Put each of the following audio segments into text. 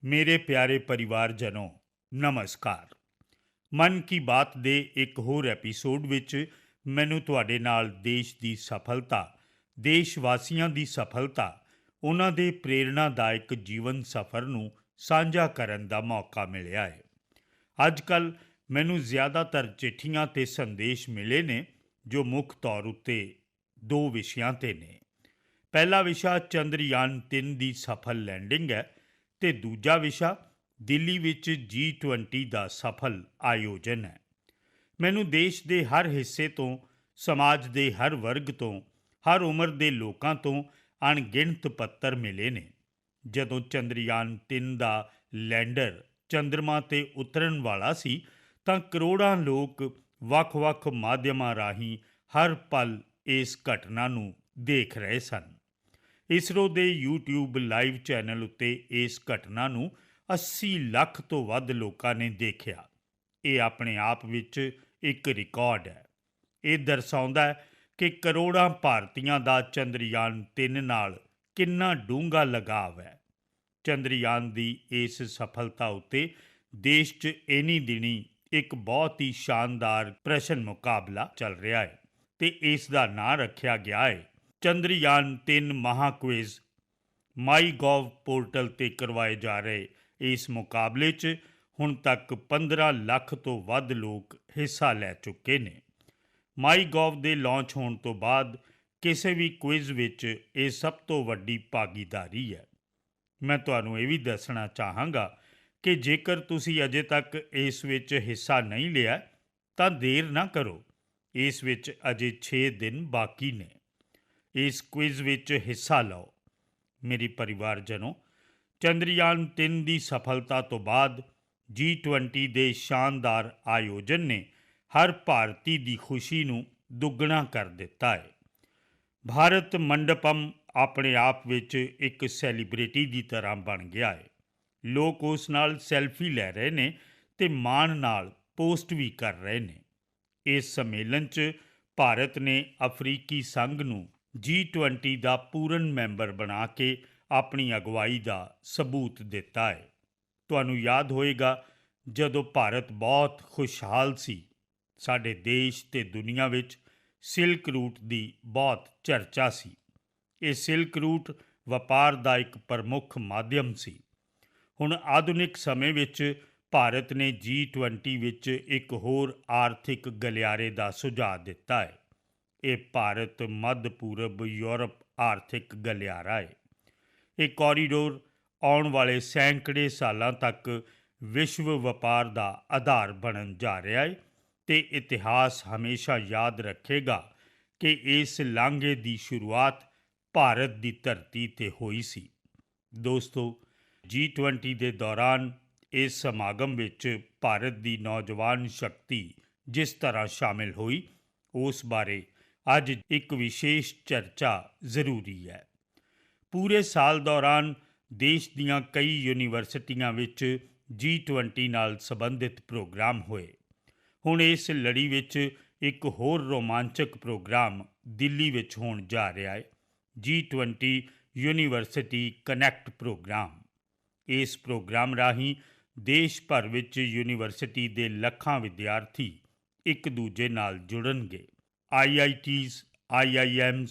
ਮੇਰੇ ਪਿਆਰੇ ਪਰਿਵਾਰਜਨੋ, ਨਮਸਕਾਰ। ਮਨ ਕੀ ਬਾਤ ਦੇ ਇੱਕ ਹੋਰ ਐਪੀਸੋਡ ਵਿੱਚ ਮੈਨੂੰ ਤੁਹਾਡੇ ਨਾਲ ਦੇਸ਼ ਦੀ ਸਫਲਤਾ, ਦੇਸ਼ ਵਾਸੀਆਂ ਦੀ ਸਫਲਤਾ, ਉਹਨਾਂ ਦੇ ਪ੍ਰੇਰਣਾਦਾਇਕ ਜੀਵਨ ਸਫ਼ਰ ਨੂੰ ਸਾਂਝਾ ਕਰਨ ਦਾ ਮੌਕਾ ਮਿਲਿਆ ਹੈ। ਅੱਜ ਕੱਲ੍ਹ ਮੈਨੂੰ ਜ਼ਿਆਦਾਤਰ ਚਿੱਠੀਆਂ ਤੇ ਸੰਦੇਸ਼ ਮਿਲੇ ਨੇ ਜੋ ਮੁੱਖ ਤੌਰ ਉੱਤੇ ਦੋ ਵਿਸ਼ਿਆਂ 'ਤੇ ਨੇ। ਪਹਿਲਾ ਵਿਸ਼ਾ ਚੰਦਰਯਾਨ 3 ਦੀ ਸਫਲ ਲੈਂਡਿੰਗ ਹੈ ਤੇ ਦੂਜਾ ਵਿਸ਼ਾ ਦਿੱਲੀ ਵਿੱਚ G20 ਦਾ ਸਫਲ ਆਯੋਜਨ ਹੈ। ਮੈਨੂੰ ਦੇਸ਼ ਦੇ ਹਰ ਹਿੱਸੇ ਤੋਂ, ਸਮਾਜ ਦੇ ਹਰ ਵਰਗ ਤੋਂ, ਹਰ ਉਮਰ ਦੇ ਲੋਕਾਂ ਤੋਂ ਅਣਗਿਣਤ ਪੱਤਰ ਮਿਲੇ ਨੇ। ਜਦੋਂ ਚੰਦਰਯਾਨ 3 ਦਾ ਲੈਂਡਰ ਚੰਦਰਮਾ 'ਤੇ ਉਤਰਨ ਵਾਲਾ ਸੀ ਤਾਂ ਕਰੋੜਾਂ ਲੋਕ ਵੱਖ-ਵੱਖ ਮਾਧਿਅਮਾਂ ਰਾਹੀਂ ਹਰ ਪਲ ਇਸ ਘਟਨਾ ਨੂੰ ਦੇਖ ਰਹੇ ਸਨ। ਇਸਰੋ ਦੇ YouTube ਲਾਈਵ ਚੈਨਲ ਉੱਤੇ ਇਸ ਘਟਨਾ ਨੂੰ 80 ਲੱਖ ਤੋਂ ਵੱਧ ਲੋਕਾਂ ਨੇ ਦੇਖਿਆ। ਇਹ ਆਪਣੇ ਆਪ ਵਿੱਚ ਇੱਕ ਰਿਕਾਰਡ ਹੈ। ਇਹ ਦਰਸਾਉਂਦਾ ਹੈ ਕਿ ਕਰੋੜਾਂ ਭਾਰਤੀਆਂ ਦਾ ਚੰਦਰਯਾਨ 3 ਨਾਲ ਕਿੰਨਾ ਡੂੰਘਾ ਲਗਾਵ ਹੈ। ਚੰਦਰਯਾਨ ਦੀ ਇਸ ਸਫਲਤਾ ਉੱਤੇ ਦੇਸ਼ 'ਚ ਇਨ੍ਹੀਂ ਦਿਨੀਂ ਇੱਕ ਬਹੁਤ ਹੀ ਸ਼ਾਨਦਾਰ ਪ੍ਰਸ਼ਨ ਮੁਕਾਬਲਾ ਚੱਲ ਰਿਹਾ ਹੈ ਤੇ ਇਸ ਦਾ ਨਾਂ ਰੱਖਿਆ ਗਿਆ ਹੈ ਚੰਦਰਯਾਨ 3 ਮਹਾਕੁਇਜ਼। ਮਾਈਗੋਵ ਪੋਰਟਲ 'ਤੇ ਕਰਵਾਏ ਜਾ ਰਹੇ ਇਸ ਮੁਕਾਬਲੇ 'ਚ ਹੁਣ ਤੱਕ 15 ਲੱਖ ਤੋਂ ਵੱਧ ਲੋਕ ਹਿੱਸਾ ਲੈ ਚੁੱਕੇ ਨੇ। ਮਾਈਗੋਵ ਦੇ ਲਾਂਚ ਹੋਣ ਤੋਂ ਬਾਅਦ ਕਿਸੇ ਵੀ ਕੁਇਜ਼ ਵਿੱਚ ਇਹ ਸਭ ਤੋਂ ਵੱਡੀ ਭਾਗੀਦਾਰੀ ਹੈ। ਮੈਂ ਤੁਹਾਨੂੰ ਇਹ ਵੀ ਦੱਸਣਾ ਚਾਹਾਂਗਾ ਕਿ ਜੇਕਰ ਤੁਸੀਂ ਅਜੇ ਤੱਕ ਇਸ ਵਿੱਚ ਹਿੱਸਾ ਨਹੀਂ ਲਿਆ ਤਾਂ ਦੇਰ ਨਾ ਕਰੋ। ਇਸ ਵਿੱਚ ਅਜੇ 6 ਦਿਨ ਬਾਕੀ ਨੇ। ਇਸ ਕੁਇਜ਼ ਵਿੱਚ ਹਿੱਸਾ ਲਓ। ਮੇਰੀ ਪਰਿਵਾਰਜਨੋ, ਚੰਦਰਯਾਨ 3 ਦੀ ਸਫਲਤਾ ਤੋਂ ਬਾਅਦ G20 ਦੇ ਸ਼ਾਨਦਾਰ ਆਯੋਜਨ ਨੇ ਹਰ ਭਾਰਤੀ ਦੀ ਖੁਸ਼ੀ ਨੂੰ ਦੁੱਗਣਾ ਕਰ ਦਿੱਤਾ ਹੈ। ਭਾਰਤ ਮੰਡਪਮ ਆਪਣੇ ਆਪ ਵਿੱਚ ਇੱਕ ਸੈਲੀਬ੍ਰਿਟੀ ਦੀ ਤਰ੍ਹਾਂ ਬਣ ਗਿਆ ਹੈ। ਲੋਕ ਉਸ ਨਾਲ ਸੈਲਫੀ ਲੈ ਰਹੇ ਨੇ ਤੇ ਮਾਣ ਨਾਲ ਪੋਸਟ ਵੀ ਕਰ ਰਹੇ ਨੇ। ਇਸ ਸੰਮੇਲਨ 'ਚ ਭਾਰਤ ਨੇ ਅਫਰੀਕੀ ਸੰਘ ਨੂੰ G20 ਦਾ ਪੂਰਨ ਮੈਂਬਰ ਬਣਾ ਕੇ ਆਪਣੀ ਅਗਵਾਈ ਦਾ ਸਬੂਤ ਦਿੱਤਾ ਹੈ। ਤੁਹਾਨੂੰ ਯਾਦ ਹੋਏਗਾ, ਜਦੋਂ ਭਾਰਤ ਬਹੁਤ ਖੁਸ਼ਹਾਲ ਸੀ, ਸਾਡੇ ਦੇਸ਼ ਤੇ ਦੁਨੀਆ ਵਿੱਚ ਸਿਲਕ ਰੂਟ ਦੀ ਬਹੁਤ ਚਰਚਾ ਸੀ। ਇਹ ਸਿਲਕ ਰੂਟ ਵਪਾਰ ਦਾ ਇੱਕ ਪ੍ਰਮੁੱਖ ਮਾਧਿਅਮ ਸੀ। ਹੁਣ ਆਧੁਨਿਕ ਸਮੇਂ ਵਿੱਚ ਭਾਰਤ ਨੇ G20 ਵਿੱਚ ਇੱਕ ਹੋਰ ਆਰਥਿਕ ਗਲਿਆਰੇ ਦਾ ਸੁਝਾਅ ਦਿੱਤਾ ਹੈ। ਇਹ ਭਾਰਤ ਮੱਧ ਪੂਰਬ ਯੂਰਪ ਆਰਥਿਕ ਗਲਿਆਰਾ ਹੈ। ਇਹ ਕੋਰੀਡੋਰ ਆਉਣ ਵਾਲੇ ਸੈਂਕੜੇ ਸਾਲਾਂ ਤੱਕ ਵਿਸ਼ਵ ਵਪਾਰ ਦਾ ਆਧਾਰ ਬਣਨ ਜਾ ਰਿਹਾ ਹੈ ਤੇ ਇਤਿਹਾਸ ਹਮੇਸ਼ਾ ਯਾਦ ਰੱਖੇਗਾ ਕਿ ਇਸ ਲਾਂਘੇ ਦੀ ਸ਼ੁਰੂਆਤ ਭਾਰਤ ਦੀ ਧਰਤੀ 'ਤੇ ਹੋਈ ਸੀ। ਦੋਸਤੋ, G20 ਦੇ ਦੌਰਾਨ ਇਸ ਸਮਾਗਮ ਵਿੱਚ ਭਾਰਤ ਦੀ ਨੌਜਵਾਨ ਸ਼ਕਤੀ ਜਿਸ ਤਰ੍ਹਾਂ ਸ਼ਾਮਿਲ ਹੋਈ, ਉਸ ਬਾਰੇ ਅੱਜ ਇੱਕ ਵਿਸ਼ੇਸ਼ ਚਰਚਾ ਜ਼ਰੂਰੀ ਹੈ। ਪੂਰੇ ਸਾਲ ਦੌਰਾਨ ਦੇਸ਼ ਦੀਆਂ ਕਈ ਯੂਨੀਵਰਸਿਟੀਆਂ ਵਿੱਚ G20 ਨਾਲ ਸੰਬੰਧਿਤ ਪ੍ਰੋਗਰਾਮ ਹੋਏ। ਹੁਣ ਇਸ ਲੜੀ ਵਿੱਚ ਇੱਕ ਹੋਰ ਰੋਮਾਂਚਕ ਪ੍ਰੋਗਰਾਮ ਦਿੱਲੀ ਵਿੱਚ ਹੋਣ ਜਾ ਰਿਹਾ ਹੈ, G20 ਯੂਨੀਵਰਸਿਟੀ ਕਨੈਕਟ ਪ੍ਰੋਗਰਾਮ। ਇਸ ਪ੍ਰੋਗਰਾਮ ਰਾਹੀਂ ਦੇਸ਼ ਭਰ ਵਿੱਚ ਯੂਨੀਵਰਸਿਟੀ ਦੇ ਲੱਖਾਂ ਵਿਦਿਆਰਥੀ ਇੱਕ ਦੂਜੇ ਨਾਲ ਜੁੜਨਗੇ। IITs, IIMs,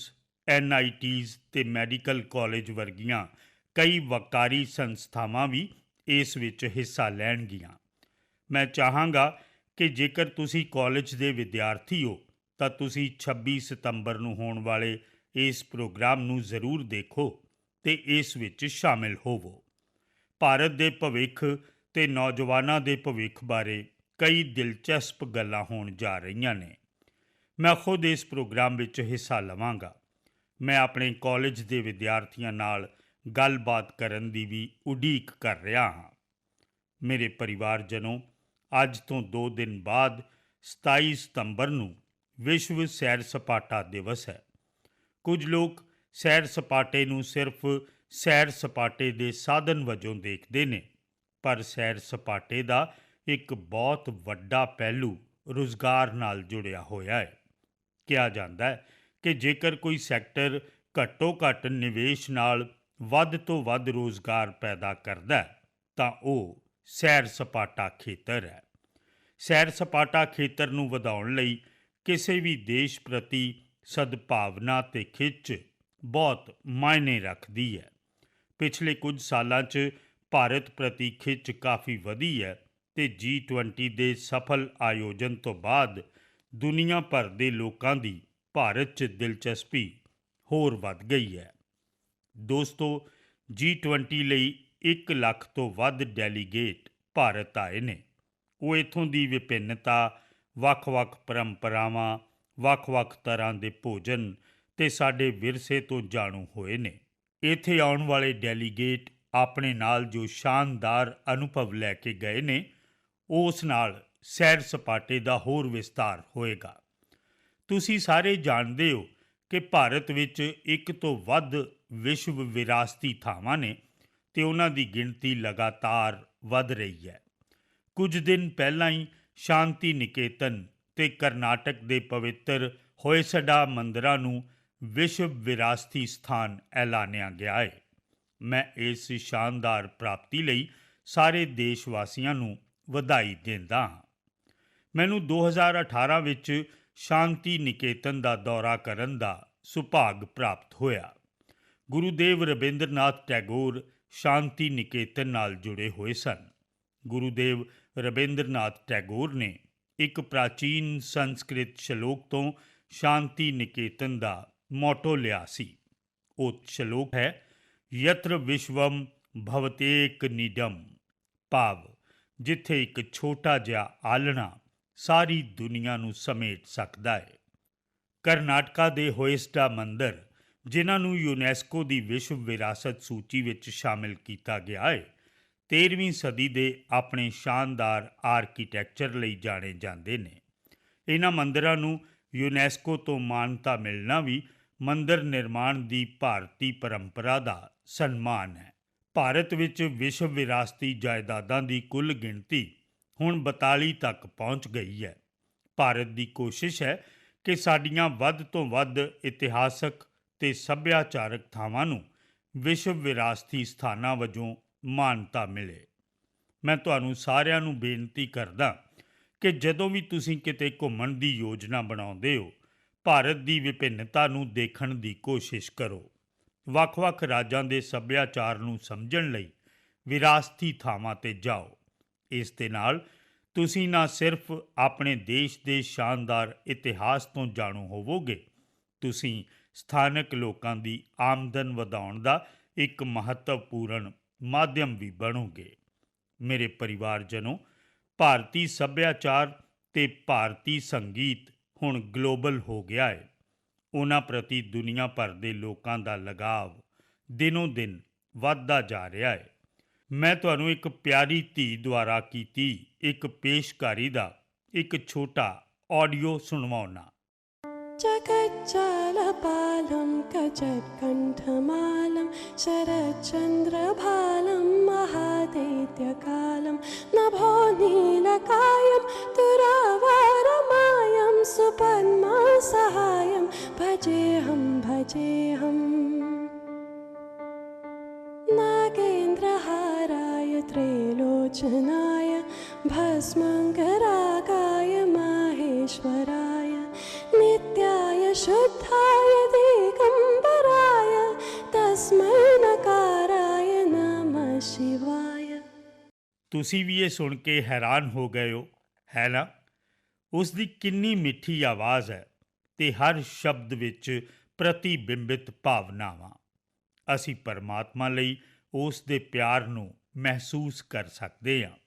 NITs ਤੇ ਮੈਡੀਕਲ ਕਾਲਜ ਵਰਗੀਆਂ ਕਈ ਵਕਾਰੀ ਸੰਸਥਾਵਾਂ ਵੀ ਇਸ ਵਿੱਚ ਹਿੱਸਾ ਲੈਣਗੀਆਂ। ਮੈਂ ਚਾਹਾਂਗਾ ਕਿ ਜੇਕਰ ਤੁਸੀਂ ਕਾਲਜ ਦੇ ਵਿਦਿਆਰਥੀ ਹੋ ਤਾਂ ਤੁਸੀਂ 26 ਸਤੰਬਰ ਨੂੰ ਹੋਣ ਵਾਲੇ ਇਸ ਪ੍ਰੋਗਰਾਮ ਨੂੰ ਜ਼ਰੂਰ ਦੇਖੋ ਤੇ ਇਸ ਵਿੱਚ ਸ਼ਾਮਿਲ ਹੋਵੋ। ਭਾਰਤ ਦੇ ਭਵਿੱਖ ਤੇ ਨੌਜਵਾਨਾਂ ਦੇ ਭਵਿੱਖ ਬਾਰੇ ਕਈ ਦਿਲਚਸਪ ਗੱਲਾਂ ਹੋਣ ਜਾ ਰਹੀਆਂ ਨੇ। ਮੈਂ ਖੁਦ ਇਸ ਪ੍ਰੋਗਰਾਮ ਵਿੱਚ ਹਿੱਸਾ ਲਵਾਂਗਾ। ਮੈਂ ਆਪਣੇ ਕਾਲਜ ਦੇ ਵਿਦਿਆਰਥੀਆਂ ਨਾਲ ਗੱਲਬਾਤ ਕਰਨ ਦੀ ਵੀ ਉਡੀਕ ਕਰ ਰਿਹਾ ਹਾਂ। ਮੇਰੇ ਪਰਿਵਾਰਜਨੋ, ਅੱਜ ਤੋਂ 2 ਦਿਨ ਬਾਅਦ 27 ਸਤੰਬਰ ਨੂੰ ਵਿਸ਼ਵ ਸੈਰ ਸਪਾਟਾ ਦਿਵਸ ਹੈ। ਕੁਝ ਲੋਕ ਸੈਰ ਸਪਾਟੇ ਨੂੰ ਸਿਰਫ ਸੈਰ ਸਪਾਟੇ ਦੇ ਸਾਧਨ ਵਜੋਂ ਦੇਖਦੇ ਨੇ, ਪਰ ਸੈਰ ਸਪਾਟੇ ਦਾ ਇੱਕ ਬਹੁਤ ਵੱਡਾ ਪਹਿਲੂ ਰੁਜ਼ਗਾਰ ਨਾਲ ਜੁੜਿਆ ਹੋਇਆ ਹੈ। ਕਿਹਾ ਜਾਂਦਾ ਹੈ ਕਿ ਜੇਕਰ ਕੋਈ ਸੈਕਟਰ ਘੱਟੋ ਘੱਟ ਨਿਵੇਸ਼ ਨਾਲ ਵੱਧ ਤੋਂ ਵੱਧ ਰੁਜ਼ਗਾਰ ਪੈਦਾ ਕਰਦਾ ਹੈ ਤਾਂ ਉਹ ਸੈਰ ਸਪਾਟਾ ਖੇਤਰ ਹੈ। ਸੈਰ ਸਪਾਟਾ ਖੇਤਰ ਨੂੰ ਵਧਾਉਣ ਲਈ ਕਿਸੇ ਵੀ ਦੇਸ਼ ਪ੍ਰਤੀ ਸਦਭਾਵਨਾ ਤੇ ਖਿੱਚ ਬਹੁਤ ਮਾਇਨੇ ਰੱਖਦੀ ਹੈ। ਪਿਛਲੇ ਕੁਝ ਸਾਲਾਂ 'ਚ ਭਾਰਤ ਪ੍ਰਤੀ ਖਿੱਚ ਕਾਫੀ ਵਧੀ ਹੈ ਤੇ G20 ਦੇ ਸਫਲ ਆਯੋਜਨ ਤੋਂ ਬਾਅਦ ਦੁਨੀਆ ਭਰ ਦੇ ਲੋਕਾਂ ਦੀ ਭਾਰਤ 'ਚ ਦਿਲਚਸਪੀ ਹੋਰ ਵੱਧ ਗਈ ਹੈ। ਦੋਸਤੋ, G20 ਲਈ 1 ਲੱਖ ਤੋਂ ਵੱਧ ਡੈਲੀਗੇਟ ਭਾਰਤ ਆਏ ਨੇ। ਉਹ ਇੱਥੋਂ ਦੀ ਵਿਭਿੰਨਤਾ, ਵੱਖ-ਵੱਖ ਪਰੰਪਰਾਵਾਂ, ਵੱਖ-ਵੱਖ ਤਰ੍ਹਾਂ ਦੇ ਭੋਜਨ ਤੇ ਸਾਡੇ ਵਿਰਸੇ ਤੋਂ ਜਾਣੂ ਹੋਏ ਨੇ। ਇੱਥੇ ਆਉਣ ਵਾਲੇ ਡੈਲੀਗੇਟ ਆਪਣੇ ਨਾਲ ਜੋ ਸ਼ਾਨਦਾਰ ਅਨੁਭਵ ਲੈ ਕੇ ਗਏ ਨੇ, ਉਸ ਨਾਲ ਸੈਰ ਸਪਾਟੇ ਦਾ ਹੋਰ ਵਿਸਤਾਰ ਹੋਏਗਾ। ਤੁਸੀਂ ਸਾਰੇ ਜਾਣਦੇ ਹੋ ਕਿ ਭਾਰਤ ਵਿੱਚ 1 ਤੋਂ ਵੱਧ ਵਿਸ਼ਵ ਵਿਰਾਸਤੀ ਥਾਵਾਂ ਨੇ ਤੇ ਉਹਨਾਂ ਦੀ ਗਿਣਤੀ ਲਗਾਤਾਰ ਵਧ ਰਹੀ ਹੈ। ਕੁਝ ਦਿਨ ਪਹਿਲਾਂ ਹੀ ਸ਼ਾਂਤੀ ਨਿਕੇਤਨ ਤੇ ਕਰਨਾਟਕ ਦੇ ਪਵਿੱਤਰ ਹੋਇਸਡਾ ਮੰਦਰਾਂ ਨੂੰ ਵਿਸ਼ਵ ਵਿਰਾਸਤੀ ਸਥਾਨ ਐਲਾਨਿਆ ਗਿਆ ਹੈ। ਮੈਂ ਇਸ ਸ਼ਾਨਦਾਰ ਪ੍ਰਾਪਤੀ ਲਈ ਸਾਰੇ ਦੇਸ਼ ਵਾਸੀਆਂ ਨੂੰ ਵਧਾਈ ਦਿੰਦਾ ਹਾਂ। ਮੈਨੂੰ 2018 ਵਿੱਚ ਸ਼ਾਂਤੀ ਨਿਕੇਤਨ ਦਾ ਦੌਰਾ ਕਰਨ ਦਾ ਸੁਭਾਗ ਪ੍ਰਾਪਤ ਹੋਇਆ। ਗੁਰੂਦੇਵ ਰਵਿੰਦਰਨਾਥ ਟੈਗੋਰ ਸ਼ਾਂਤੀ ਨਿਕੇਤਨ ਨਾਲ ਜੁੜੇ ਹੋਏ ਸਨ। ਗੁਰੂਦੇਵ ਰਵਿੰਦਰਨਾਥ ਟੈਗੋਰ ਨੇ ਇੱਕ ਪ੍ਰਾਚੀਨ ਸੰਸਕ੍ਰਿਤ ਸ਼ਲੋਕ ਤੋਂ ਸ਼ਾਂਤੀ ਨਿਕੇਤਨ ਦਾ ਮੋਟੋ ਲਿਆ ਸੀ। ਉਹ ਸ਼ਲੋਕ ਹੈ, ਯਤਰ ਵਿਸ਼ਵਮ ਭਵਤੇਕ ਨੀਡਮ, ਭਾਵ ਜਿੱਥੇ ਇੱਕ ਛੋਟਾ ਜਿਹਾ ਆਲ੍ਹਣਾ ਸਾਰੀ ਦੁਨੀਆ ਨੂੰ ਸਮੇਟ ਸਕਦਾ ਹੈ। ਕਰਨਾਟਕਾ ਦੇ ਹੋਇਸਡਾ ਮੰਦਰ, ਜਿਨ੍ਹਾਂ ਨੂੰ ਯੂਨੈਸਕੋ ਦੀ ਵਿਸ਼ਵ ਵਿਰਾਸਤ ਸੂਚੀ ਵਿੱਚ ਸ਼ਾਮਿਲ ਕੀਤਾ ਗਿਆ ਹੈ, 13ਵੀਂ ਸਦੀ ਦੇ ਆਪਣੇ ਸ਼ਾਨਦਾਰ ਆਰਕੀਟੈਕਚਰ ਲਈ ਜਾਣੇ ਜਾਂਦੇ ਨੇ। ਇਹਨਾਂ ਮੰਦਰਾਂ ਨੂੰ ਯੂਨੈਸਕੋ ਤੋਂ ਮਾਨਤਾ ਮਿਲਣਾ ਵੀ ਮੰਦਰ ਨਿਰਮਾਣ ਦੀ ਭਾਰਤੀ ਪਰੰਪਰਾ ਦਾ ਸਨਮਾਨ ਹੈ। ਭਾਰਤ ਵਿੱਚ ਵਿਸ਼ਵ ਵਿਰਾਸਤੀ ਜਾਇਦਾਦਾਂ ਦੀ ਕੁੱਲ ਗਿਣਤੀ ਹੁਣ 42 ਤੱਕ ਪਹੁੰਚ ਗਈ ਹੈ। ਭਾਰਤ ਦੀ ਕੋਸ਼ਿਸ਼ ਹੈ ਕਿ ਸਾਡੀਆਂ ਵੱਧ ਤੋਂ ਵੱਧ ਇਤਿਹਾਸਕ ਤੇ ਸੱਭਿਆਚਾਰਕ ਥਾਵਾਂ ਨੂੰ ਵਿਸ਼ਵ ਵਿਰਾਸਤੀ ਸਥਾਨਾਂ ਵਜੋਂ ਮਾਨਤਾ ਮਿਲੇ। ਮੈਂ ਤੁਹਾਨੂੰ ਸਾਰਿਆਂ ਨੂੰ ਬੇਨਤੀ ਕਰਦਾ ਕਿ ਜਦੋਂ ਵੀ ਤੁਸੀਂ ਕਿਤੇ ਘੁੰਮਣ ਦੀ ਯੋਜਨਾ ਬਣਾਉਂਦੇ ਹੋ, ਭਾਰਤ ਦੀ ਵਿਭਿੰਨਤਾ ਨੂੰ ਦੇਖਣ ਦੀ ਕੋਸ਼ਿਸ਼ ਕਰੋ। ਵੱਖ-ਵੱਖ ਰਾਜਾਂ ਦੇ ਸੱਭਿਆਚਾਰ ਨੂੰ ਸਮਝਣ ਲਈ ਵਿਰਾਸਤੀ ਥਾਵਾਂ 'ਤੇ ਜਾਓ। ਇਸ ਦੇ ਨਾਲ ਤੁਸੀਂ ਨਾ ਸਿਰਫ ਆਪਣੇ ਦੇਸ਼ ਦੇ ਸ਼ਾਨਦਾਰ ਇਤਿਹਾਸ ਤੋਂ ਜਾਣੂ ਹੋਵੋਗੇ, ਤੁਸੀਂ ਸਥਾਨਕ ਲੋਕਾਂ ਦੀ ਆਮਦਨ ਵਧਾਉਣ ਦਾ ਇੱਕ ਮਹੱਤਵਪੂਰਨ ਮਾਧਿਅਮ ਵੀ ਬਣੋਗੇ। ਮੇਰੇ ਪਰਿਵਾਰਜਨੋ, ਭਾਰਤੀ ਸੱਭਿਆਚਾਰ ਤੇ ਭਾਰਤੀ ਸੰਗੀਤ ਹੁਣ ਗਲੋਬਲ ਹੋ ਗਿਆ ਹੈ। ਉਹਨਾਂ ਪ੍ਰਤੀ ਦੁਨੀਆ ਭਰ ਦੇ ਲੋਕਾਂ ਦਾ ਲਗਾਵ ਦਿਨੋਂ ਦਿਨ ਵੱਧਦਾ ਜਾ ਰਿਹਾ ਹੈ। ਮੈਂ ਤੁਹਾਨੂੰ ਇੱਕ ਪਿਆਰੀ ਧੀ ਦੁਆਰਾ ਕੀਤੀ ਇੱਕ ਪੇਸ਼ਕਾਰੀ ਦਾ ਇੱਕ ਛੋਟਾ ਆਡੀਓ ਸੁਣਵਾਉਣਾ। जगज्जालपालं कजत्कण्ठमालं शरच्चन्द्रभालं महादैत्यकालं नभो नीलकायं तुरावारमायं सुपद्मासहायं भजेऽहं नागेन्द्रहाराय त्रैलोचनाय भस्मङ्गरागाय माहेश्वराय नित्याय शुद्धाय दिगम्बराय तस्मै नकाराय नमः शिवाय। ਤੁਸੀਂ ਵੀ ਇਹ ਸੁਣ ਕੇ ਹੈਰਾਨ ਹੋ ਗਏ ਹੋ, ਹੈ ਨਾ? ਉਸ ਦੀ ਕਿੰਨੀ ਮਿੱਠੀ ਆਵਾਜ਼ ਹੈ ਤੇ ਹਰ ਸ਼ਬਦ ਵਿੱਚ ਪ੍ਰਤੀਬਿੰਬਿਤ ਭਾਵਨਾਵਾਂ। ਅਸੀਂ ਪਰਮਾਤਮਾ ਲਈ ਉਸ ਦੇ ਪਿਆਰ ਨੂੰ ਮਹਿਸੂਸ ਕਰ ਸਕਦੇ ਹਾਂ।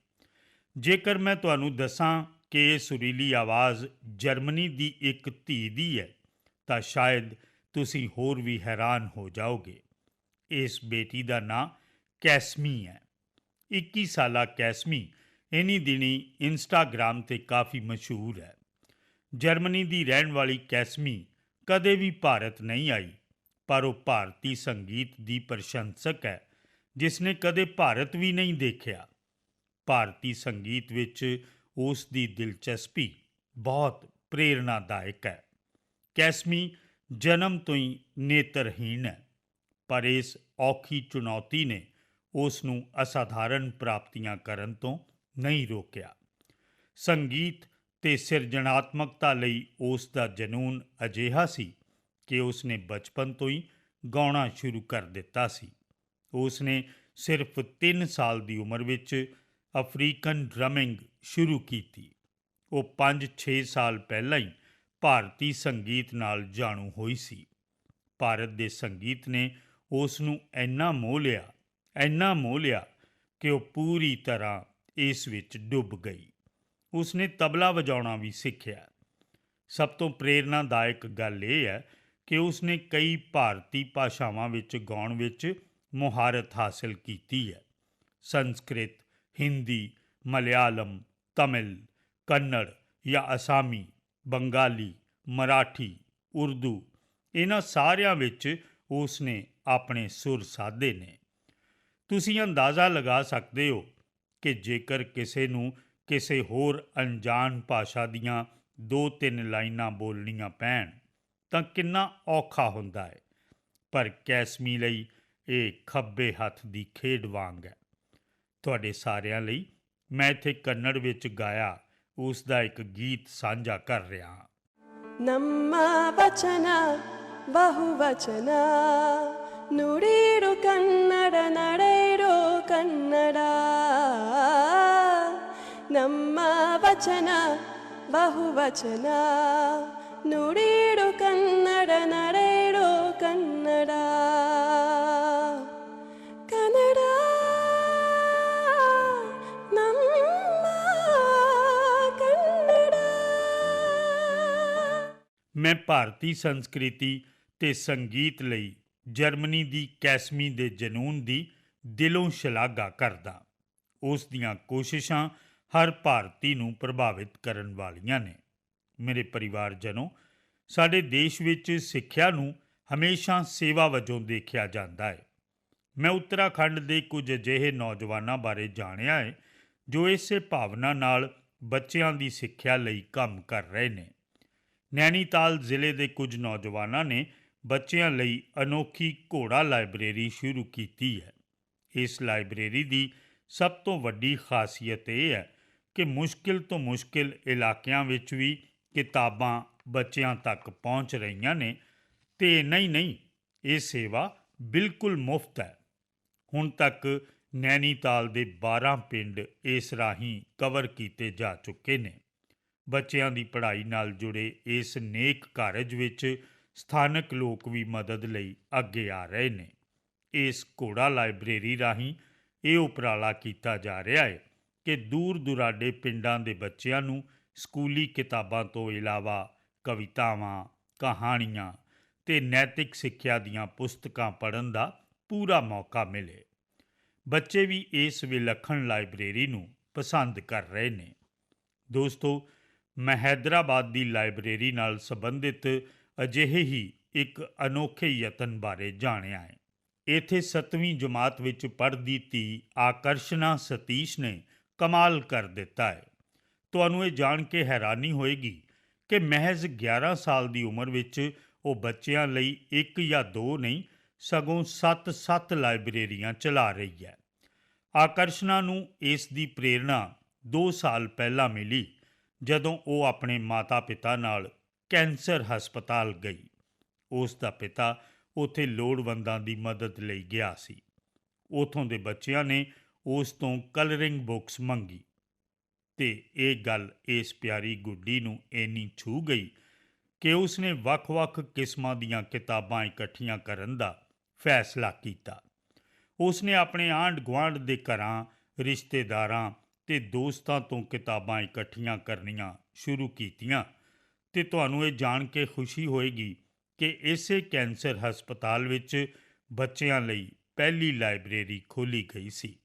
ਜੇਕਰ ਮੈਂ ਤੁਹਾਨੂੰ ਦੱਸਾਂ ਕਿ ਇਹ ਸੁਰੀਲੀ ਆਵਾਜ਼ ਜਰਮਨੀ ਦੀ ਇੱਕ ਧੀ ਦੀ ਹੈ ਤਾਂ ਸ਼ਾਇਦ ਤੁਸੀਂ ਹੋਰ ਵੀ ਹੈਰਾਨ ਹੋ ਜਾਓਗੇ। ਇਸ ਬੇਟੀ ਦਾ ਨਾਂ ਕੈਸਮੀ ਹੈ। 21 ਸਾਲਾ ਕੈਸਮੀ ਇਨ੍ਹੀਂ ਦਿਨੀਂ ਇੰਸਟਾਗ੍ਰਾਮ 'ਤੇ ਕਾਫੀ ਮਸ਼ਹੂਰ ਹੈ। ਜਰਮਨੀ ਦੀ ਰਹਿਣ ਵਾਲੀ ਕੈਸਮੀ ਕਦੇ ਵੀ ਭਾਰਤ ਨਹੀਂ ਆਈ, ਪਰ ਉਹ ਭਾਰਤੀ ਸੰਗੀਤ ਦੀ ਪ੍ਰਸ਼ੰਸਕ ਹੈ ਜਿਸ ਨੇ ਕਦੇ ਭਾਰਤ ਵੀ ਨਹੀਂ ਦੇਖਿਆ। ਭਾਰਤੀ ਸੰਗੀਤ ਵਿੱਚ ਉਸ ਦੀ ਦਿਲਚਸਪੀ ਬਹੁਤ ਪ੍ਰੇਰਨਾਦਾਇਕ ਹੈ। ਕੈਸਮੀ ਜਨਮ ਤੋਂ ਹੀ ਨੇਤਰਹੀਣ ਹੈ, ਪਰ ਇਸ ਔਖੀ ਚੁਣੌਤੀ ਨੇ ਉਸ ਨੂੰ ਅਸਾਧਾਰਨ ਪ੍ਰਾਪਤੀਆਂ ਕਰਨ ਤੋਂ ਨਹੀਂ ਰੋਕਿਆ। ਸੰਗੀਤ ਤੇ ਸਿਰਜਣਾਤਮਕਤਾ ਲਈ ਉਸ ਦਾ ਜਨੂੰਨ ਅਜਿਹਾ ਸੀ ਕਿ ਉਸ ਨੇ ਬਚਪਨ ਤੋਂ ਹੀ ਗਾਉਣਾ ਸ਼ੁਰੂ ਕਰ ਦਿੱਤਾ ਸੀ। ਉਸ ਨੇ ਸਿਰਫ 3 ਸਾਲ ਦੀ ਉਮਰ ਵਿੱਚ ਅਫਰੀਕਨ ਡਰਮਿੰਗ ਸ਼ੁਰੂ ਕੀਤੀ। ਉਹ 5-6 ਸਾਲ ਪਹਿਲਾਂ ਹੀ ਭਾਰਤੀ ਸੰਗੀਤ ਨਾਲ ਜਾਣੂ ਹੋਈ ਸੀ। ਭਾਰਤ ਦੇ ਸੰਗੀਤ ਨੇ ਉਸ ਨੂੰ ਇੰਨਾ ਮੋਹ ਲਿਆ ਕਿ ਉਹ ਪੂਰੀ ਤਰ੍ਹਾਂ ਇਸ ਵਿੱਚ ਡੁੱਬ ਗਈ। ਉਸ ਨੇ ਤਬਲਾ ਵਜਾਉਣਾ ਵੀ ਸਿੱਖਿਆ। ਸਭ ਤੋਂ ਪ੍ਰੇਰਨਾਦਾਇਕ ਗੱਲ ਇਹ ਹੈ ਕਿ ਉਸ ਨੇ ਕਈ ਭਾਰਤੀ ਭਾਸ਼ਾਵਾਂ ਵਿੱਚ ਗਾਉਣ ਵਿੱਚ ਮੁਹਾਰਤ ਹਾਸਲ ਕੀਤੀ ਹੈ। ਸੰਸਕ੍ਰਿਤ, ਹਿੰਦੀ, ਮਲਿਆਲਮ, ਤਮਿਲ, ਕੰਨੜ ਜਾਂ ਅਸਾਮੀ, ਬੰਗਾਲੀ, ਮਰਾਠੀ, ਉਰਦੂ, ਇਹਨਾਂ ਸਾਰਿਆਂ ਵਿੱਚ ਉਸ ਨੇ ਆਪਣੇ ਸੁਰ ਸਾਧੇ ਨੇ। ਤੁਸੀਂ ਅੰਦਾਜ਼ਾ ਲਗਾ ਸਕਦੇ ਹੋ ਕਿ ਜੇਕਰ ਕਿਸੇ ਨੂੰ ਕਿਸੇ ਹੋਰ ਅਣਜਾਣ ਭਾਸ਼ਾ ਦੀਆਂ 2-3 ਲਾਈਨਾਂ ਬੋਲਣੀਆਂ ਪੈਣ ਤਾਂ ਕਿੰਨਾ ਔਖਾ ਹੁੰਦਾ ਹੈ, ਪਰ ਕੈਸਮੀ ਲਈ ਇਹ ਖੱਬੇ ਹੱਥ ਦੀ ਖੇਡ ਵਾਂਗ ਹੈ। ਤੁਹਾਡੇ ਸਾਰਿਆਂ ਲਈ ਮੈਂ ਇੱਥੇ ਕੰਨੜ ਵਿੱਚ ਗਾਇਆ ਉਸ ਦਾ ਇੱਕ ਗੀਤ ਸਾਂਝਾ ਕਰ ਰਿਹਾ ਹਾਂ। ನಮ್ಮ ವಚನ ಬಹುವಚನ ನುಡಿರು ಕನ್ನಡ ನಡೆಯಿರೋ ಕನ್ನಡ ನಮ್ಮ ವಚನ ಬಹುವಚನ ನುಡಿರು ಕನ್ನಡ ನಡೆಯಿರೋ ಕನ್ನಡ ಕನ್ನಡ ನಮ್ಮ ಕನ್ನಡ। ਮੈਂ ਭਾਰਤੀ ਸੰਸਕ੍ਰਿਤੀ ਤੇ ਸੰਗੀਤ ਲਈ ਜਰਮਨੀ ਦੀ ਕੈਸਮੀ ਦੇ ਜਨੂੰਨ ਦੀ ਦਿਲੋਂ ਸ਼ਲਾਘਾ ਕਰਦਾ। ਉਸ ਦੀਆਂ ਕੋਸ਼ਿਸ਼ਾਂ ਹਰ ਭਾਰਤੀ ਨੂੰ ਪ੍ਰਭਾਵਿਤ ਕਰਨ ਵਾਲੀਆਂ ਨੇ। ਮੇਰੇ ਪਰਿਵਾਰਜਨੋ, ਸਾਡੇ ਦੇਸ਼ ਵਿੱਚ ਸਿੱਖਿਆ ਨੂੰ ਹਮੇਸ਼ਾ ਸੇਵਾ ਵਜੋਂ ਦੇਖਿਆ ਜਾਂਦਾ ਹੈ। ਮੈਂ ਉੱਤਰਾਖੰਡ ਦੇ ਕੁਝ ਅਜਿਹੇ ਨੌਜਵਾਨਾਂ ਬਾਰੇ ਜਾਣਿਆ ਹੈ ਜੋ ਇਸੇ ਭਾਵਨਾ ਨਾਲ ਬੱਚਿਆਂ ਦੀ ਸਿੱਖਿਆ ਲਈ ਕੰਮ ਕਰ ਰਹੇ ਨੇ। ਨੈਨੀਤਾਲ ਜ਼ਿਲ੍ਹੇ ਦੇ ਕੁਝ ਨੌਜਵਾਨਾਂ ਨੇ ਬੱਚਿਆਂ ਲਈ ਅਨੋਖੀ ਘੋੜਾ ਲਾਇਬ੍ਰੇਰੀ ਸ਼ੁਰੂ ਕੀਤੀ ਹੈ। ਇਸ ਲਾਇਬ੍ਰੇਰੀ ਦੀ ਸਭ ਤੋਂ ਵੱਡੀ ਖਾਸੀਅਤ ਇਹ ਹੈ ਕਿ ਮੁਸ਼ਕਿਲ ਤੋਂ ਮੁਸ਼ਕਿਲ ਇਲਾਕਿਆਂ ਵਿੱਚ ਵੀ ਕਿਤਾਬਾਂ ਬੱਚਿਆਂ ਤੱਕ ਪਹੁੰਚ ਰਹੀਆਂ ਨੇ ਅਤੇ ਨਹੀਂ, ਇਹ ਸੇਵਾ ਬਿਲਕੁਲ ਮੁਫਤ ਹੈ। ਹੁਣ ਤੱਕ ਨੈਨੀਤਾਲ ਦੇ 12 ਪਿੰਡ ਇਸ ਰਾਹੀਂ ਕਵਰ ਕੀਤੇ ਜਾ ਚੁੱਕੇ ਨੇ। ਬੱਚਿਆਂ ਦੀ ਪੜ੍ਹਾਈ ਨਾਲ ਜੁੜੇ ਇਸ ਨੇਕ ਕਾਰਜ ਵਿੱਚ ਸਥਾਨਕ ਲੋਕ ਵੀ ਮਦਦ ਲਈ ਅੱਗੇ ਆ ਰਹੇ ਨੇ। ਇਸ ਘੋੜਾ ਲਾਇਬ੍ਰੇਰੀ ਰਾਹੀਂ ਇਹ ਉਪਰਾਲਾ ਕੀਤਾ ਜਾ ਰਿਹਾ ਹੈ ਕਿ ਦੂਰ ਦੁਰਾਡੇ ਪਿੰਡਾਂ ਦੇ ਬੱਚਿਆਂ ਨੂੰ ਸਕੂਲੀ ਕਿਤਾਬਾਂ ਤੋਂ ਇਲਾਵਾ ਕਵਿਤਾਵਾਂ, ਕਹਾਣੀਆਂ ਅਤੇ ਨੈਤਿਕ ਸਿੱਖਿਆ ਦੀਆਂ ਪੁਸਤਕਾਂ ਪੜ੍ਹਨ ਦਾ ਪੂਰਾ ਮੌਕਾ ਮਿਲੇ। ਬੱਚੇ ਵੀ ਇਸ ਵਿਲੱਖਣ ਲਾਇਬ੍ਰੇਰੀ ਨੂੰ ਪਸੰਦ ਕਰ ਰਹੇ ਨੇ। ਦੋਸਤੋ, ਮੈਂ ਹੈਦਰਾਬਾਦ ਦੀ ਲਾਇਬ੍ਰੇਰੀ ਨਾਲ ਸੰਬੰਧਿਤ ਅਜਿਹੇ ਹੀ ਇੱਕ ਅਨੋਖੇ ਯਤਨ ਬਾਰੇ ਜਾਣਿਆ ਹੈ। ਇੱਥੇ 7ਵੀਂ ਜਮਾਤ ਵਿੱਚ ਪੜ੍ਹਦੀ ਧੀ ਆਕਰਸ਼ਨਾ ਸਤੀਸ਼ ਨੇ ਕਮਾਲ ਕਰ ਦਿੱਤਾ ਹੈ। ਤੁਹਾਨੂੰ ਇਹ ਜਾਣ ਕੇ ਹੈਰਾਨੀ ਹੋਏਗੀ ਕਿ ਮਹਿਜ਼ 11 ਸਾਲ ਦੀ ਉਮਰ ਵਿੱਚ ਉਹ ਬੱਚਿਆਂ ਲਈ 1 ਜਾਂ 2 ਨਹੀਂ, ਸਗੋਂ 7 ਲਾਇਬ੍ਰੇਰੀਆਂ ਚਲਾ ਰਹੀ ਹੈ। ਆਕਰਸ਼ਨਾ ਨੂੰ ਇਸ ਦੀ ਪ੍ਰੇਰਣਾ 2 ਸਾਲ ਪਹਿਲਾਂ ਮਿਲੀ ਜਦੋਂ ਉਹ ਆਪਣੇ ਮਾਤਾ-ਪਿਤਾ ਨਾਲ ਕੈਂਸਰ ਹਸਪਤਾਲ ਗਈ। ਉਸ ਦਾ ਪਿਤਾ ਉੱਥੇ ਲੋੜਵੰਦਾਂ ਦੀ ਮਦਦ ਲਈ ਗਿਆ ਸੀ। ਉੱਥੋਂ ਦੇ ਬੱਚਿਆਂ ਨੇ ਉਸ ਤੋਂ ਕਲਰਿੰਗ ਬੁੱਕਸ ਮੰਗੀ ਅਤੇ ਇਹ ਗੱਲ ਇਸ ਪਿਆਰੀ ਗੁੱਡੀ ਨੂੰ ਇੰਨੀ ਛੂਹ ਗਈ ਕਿ ਉਸ ਨੇ ਵੱਖ-ਵੱਖ ਕਿਸਮਾਂ ਦੀਆਂ ਕਿਤਾਬਾਂ ਇਕੱਠੀਆਂ ਕਰਨ ਦਾ ਫੈਸਲਾ ਕੀਤਾ। ਉਸ ਨੇ ਆਪਣੇ ਆਂਢ-ਗੁਆਂਢ ਦੇ ਘਰਾਂ, ਰਿਸ਼ਤੇਦਾਰਾਂ ਅਤੇ ਦੋਸਤਾਂ ਤੋਂ ਕਿਤਾਬਾਂ ਇਕੱਠੀਆਂ ਕਰਨੀਆਂ ਸ਼ੁਰੂ ਕੀਤੀਆਂ ਅਤੇ ਤੁਹਾਨੂੰ ਇਹ ਜਾਣ ਕੇ ਖੁਸ਼ੀ ਹੋਏਗੀ ਕਿ ਇਸੇ ਕੈਂਸਰ ਹਸਪਤਾਲ ਵਿੱਚ ਬੱਚਿਆਂ ਲਈ ਪਹਿਲੀ ਲਾਇਬ੍ਰੇਰੀ ਖੋਲ੍ਹੀ ਗਈ ਸੀ।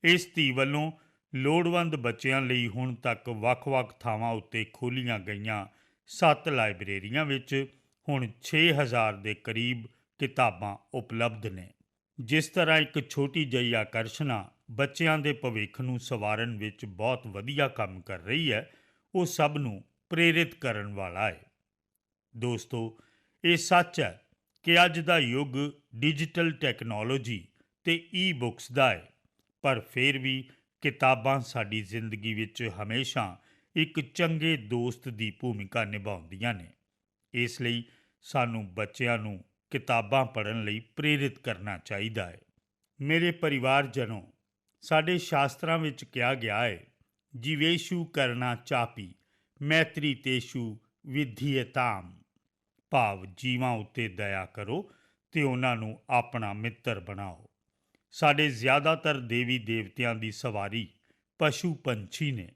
ਇਸ ਧੀ ਵੱਲੋਂ ਲੋੜਵੰਦ ਬੱਚਿਆਂ ਲਈ ਹੁਣ ਤੱਕ ਵੱਖ-ਵੱਖ ਥਾਵਾਂ ਉੱਤੇ ਖੋਲ੍ਹੀਆਂ ਗਈਆਂ 7 ਲਾਇਬ੍ਰੇਰੀਆਂ ਵਿੱਚ ਹੁਣ 6000 ਦੇ ਕਰੀਬ ਕਿਤਾਬਾਂ ਉਪਲਬਧ ਨੇ। ਜਿਸ ਤਰ੍ਹਾਂ ਇੱਕ ਛੋਟੀ ਜਿਹੀ ਆਕਰਸ਼ਨਾ ਬੱਚਿਆਂ ਦੇ ਭਵਿੱਖ ਨੂੰ ਸੰਵਾਰਨ ਵਿੱਚ ਬਹੁਤ ਵਧੀਆ ਕੰਮ ਕਰ ਰਹੀ ਹੈ, ਉਹ ਸਭ ਨੂੰ ਪ੍ਰੇਰਿਤ ਕਰਨ ਵਾਲਾ ਹੈ। ਦੋਸਤੋ, ਇਹ ਸੱਚ ਹੈ ਕਿ ਅੱਜ ਦਾ ਯੁੱਗ ਡਿਜੀਟਲ ਟੈਕਨੋਲੋਜੀ ਅਤੇ ਤੇ ਈ-ਬੁੱਕਸ ਦਾ ਹੈ, ਪਰ ਫਿਰ ਵੀ ਕਿਤਾਬਾਂ ਸਾਡੀ ਜ਼ਿੰਦਗੀ ਵਿੱਚ ਹਮੇਸ਼ਾ ਇੱਕ ਚੰਗੇ ਦੋਸਤ ਦੀ ਭੂਮਿਕਾ ਨਿਭਾਉਂਦੀਆਂ ਨੇ। ਇਸ ਲਈ ਸਾਨੂੰ ਬੱਚਿਆਂ ਨੂੰ ਕਿਤਾਬਾਂ ਪੜ੍ਹਨ ਲਈ ਪ੍ਰੇਰਿਤ ਕਰਨਾ ਚਾਹੀਦਾ ਹੈ। ਮੇਰੇ ਪਰਿਵਾਰਜਨੋਂ, ਸਾਡੇ ਸ਼ਾਸਤਰਾਂ ਵਿੱਚ ਕਿਹਾ ਗਿਆ ਹੈ, ਜੀਵੇਸ਼ੂ ਕਰਨਾ ਚਾਪੀ ਮੈਤਰੀ ਤੇਸ਼ੂ ਵਿਧੀਯਤਾਮ, ਭਾਵ ਜੀਵਾਂ ਉੱਤੇ ਦਇਆ ਕਰੋ ਤੇ ਉਹਨਾਂ ਨੂੰ ਆਪਣਾ ਮਿੱਤਰ ਬਣਾਓ। ਸਾਡੇ ਜ਼ਿਆਦਾਤਰ ਦੇਵੀ ਦੇਵਤਿਆਂ ਦੀ ਸਵਾਰੀ ਪਸ਼ੂ ਪੰਛੀ ਨੇ।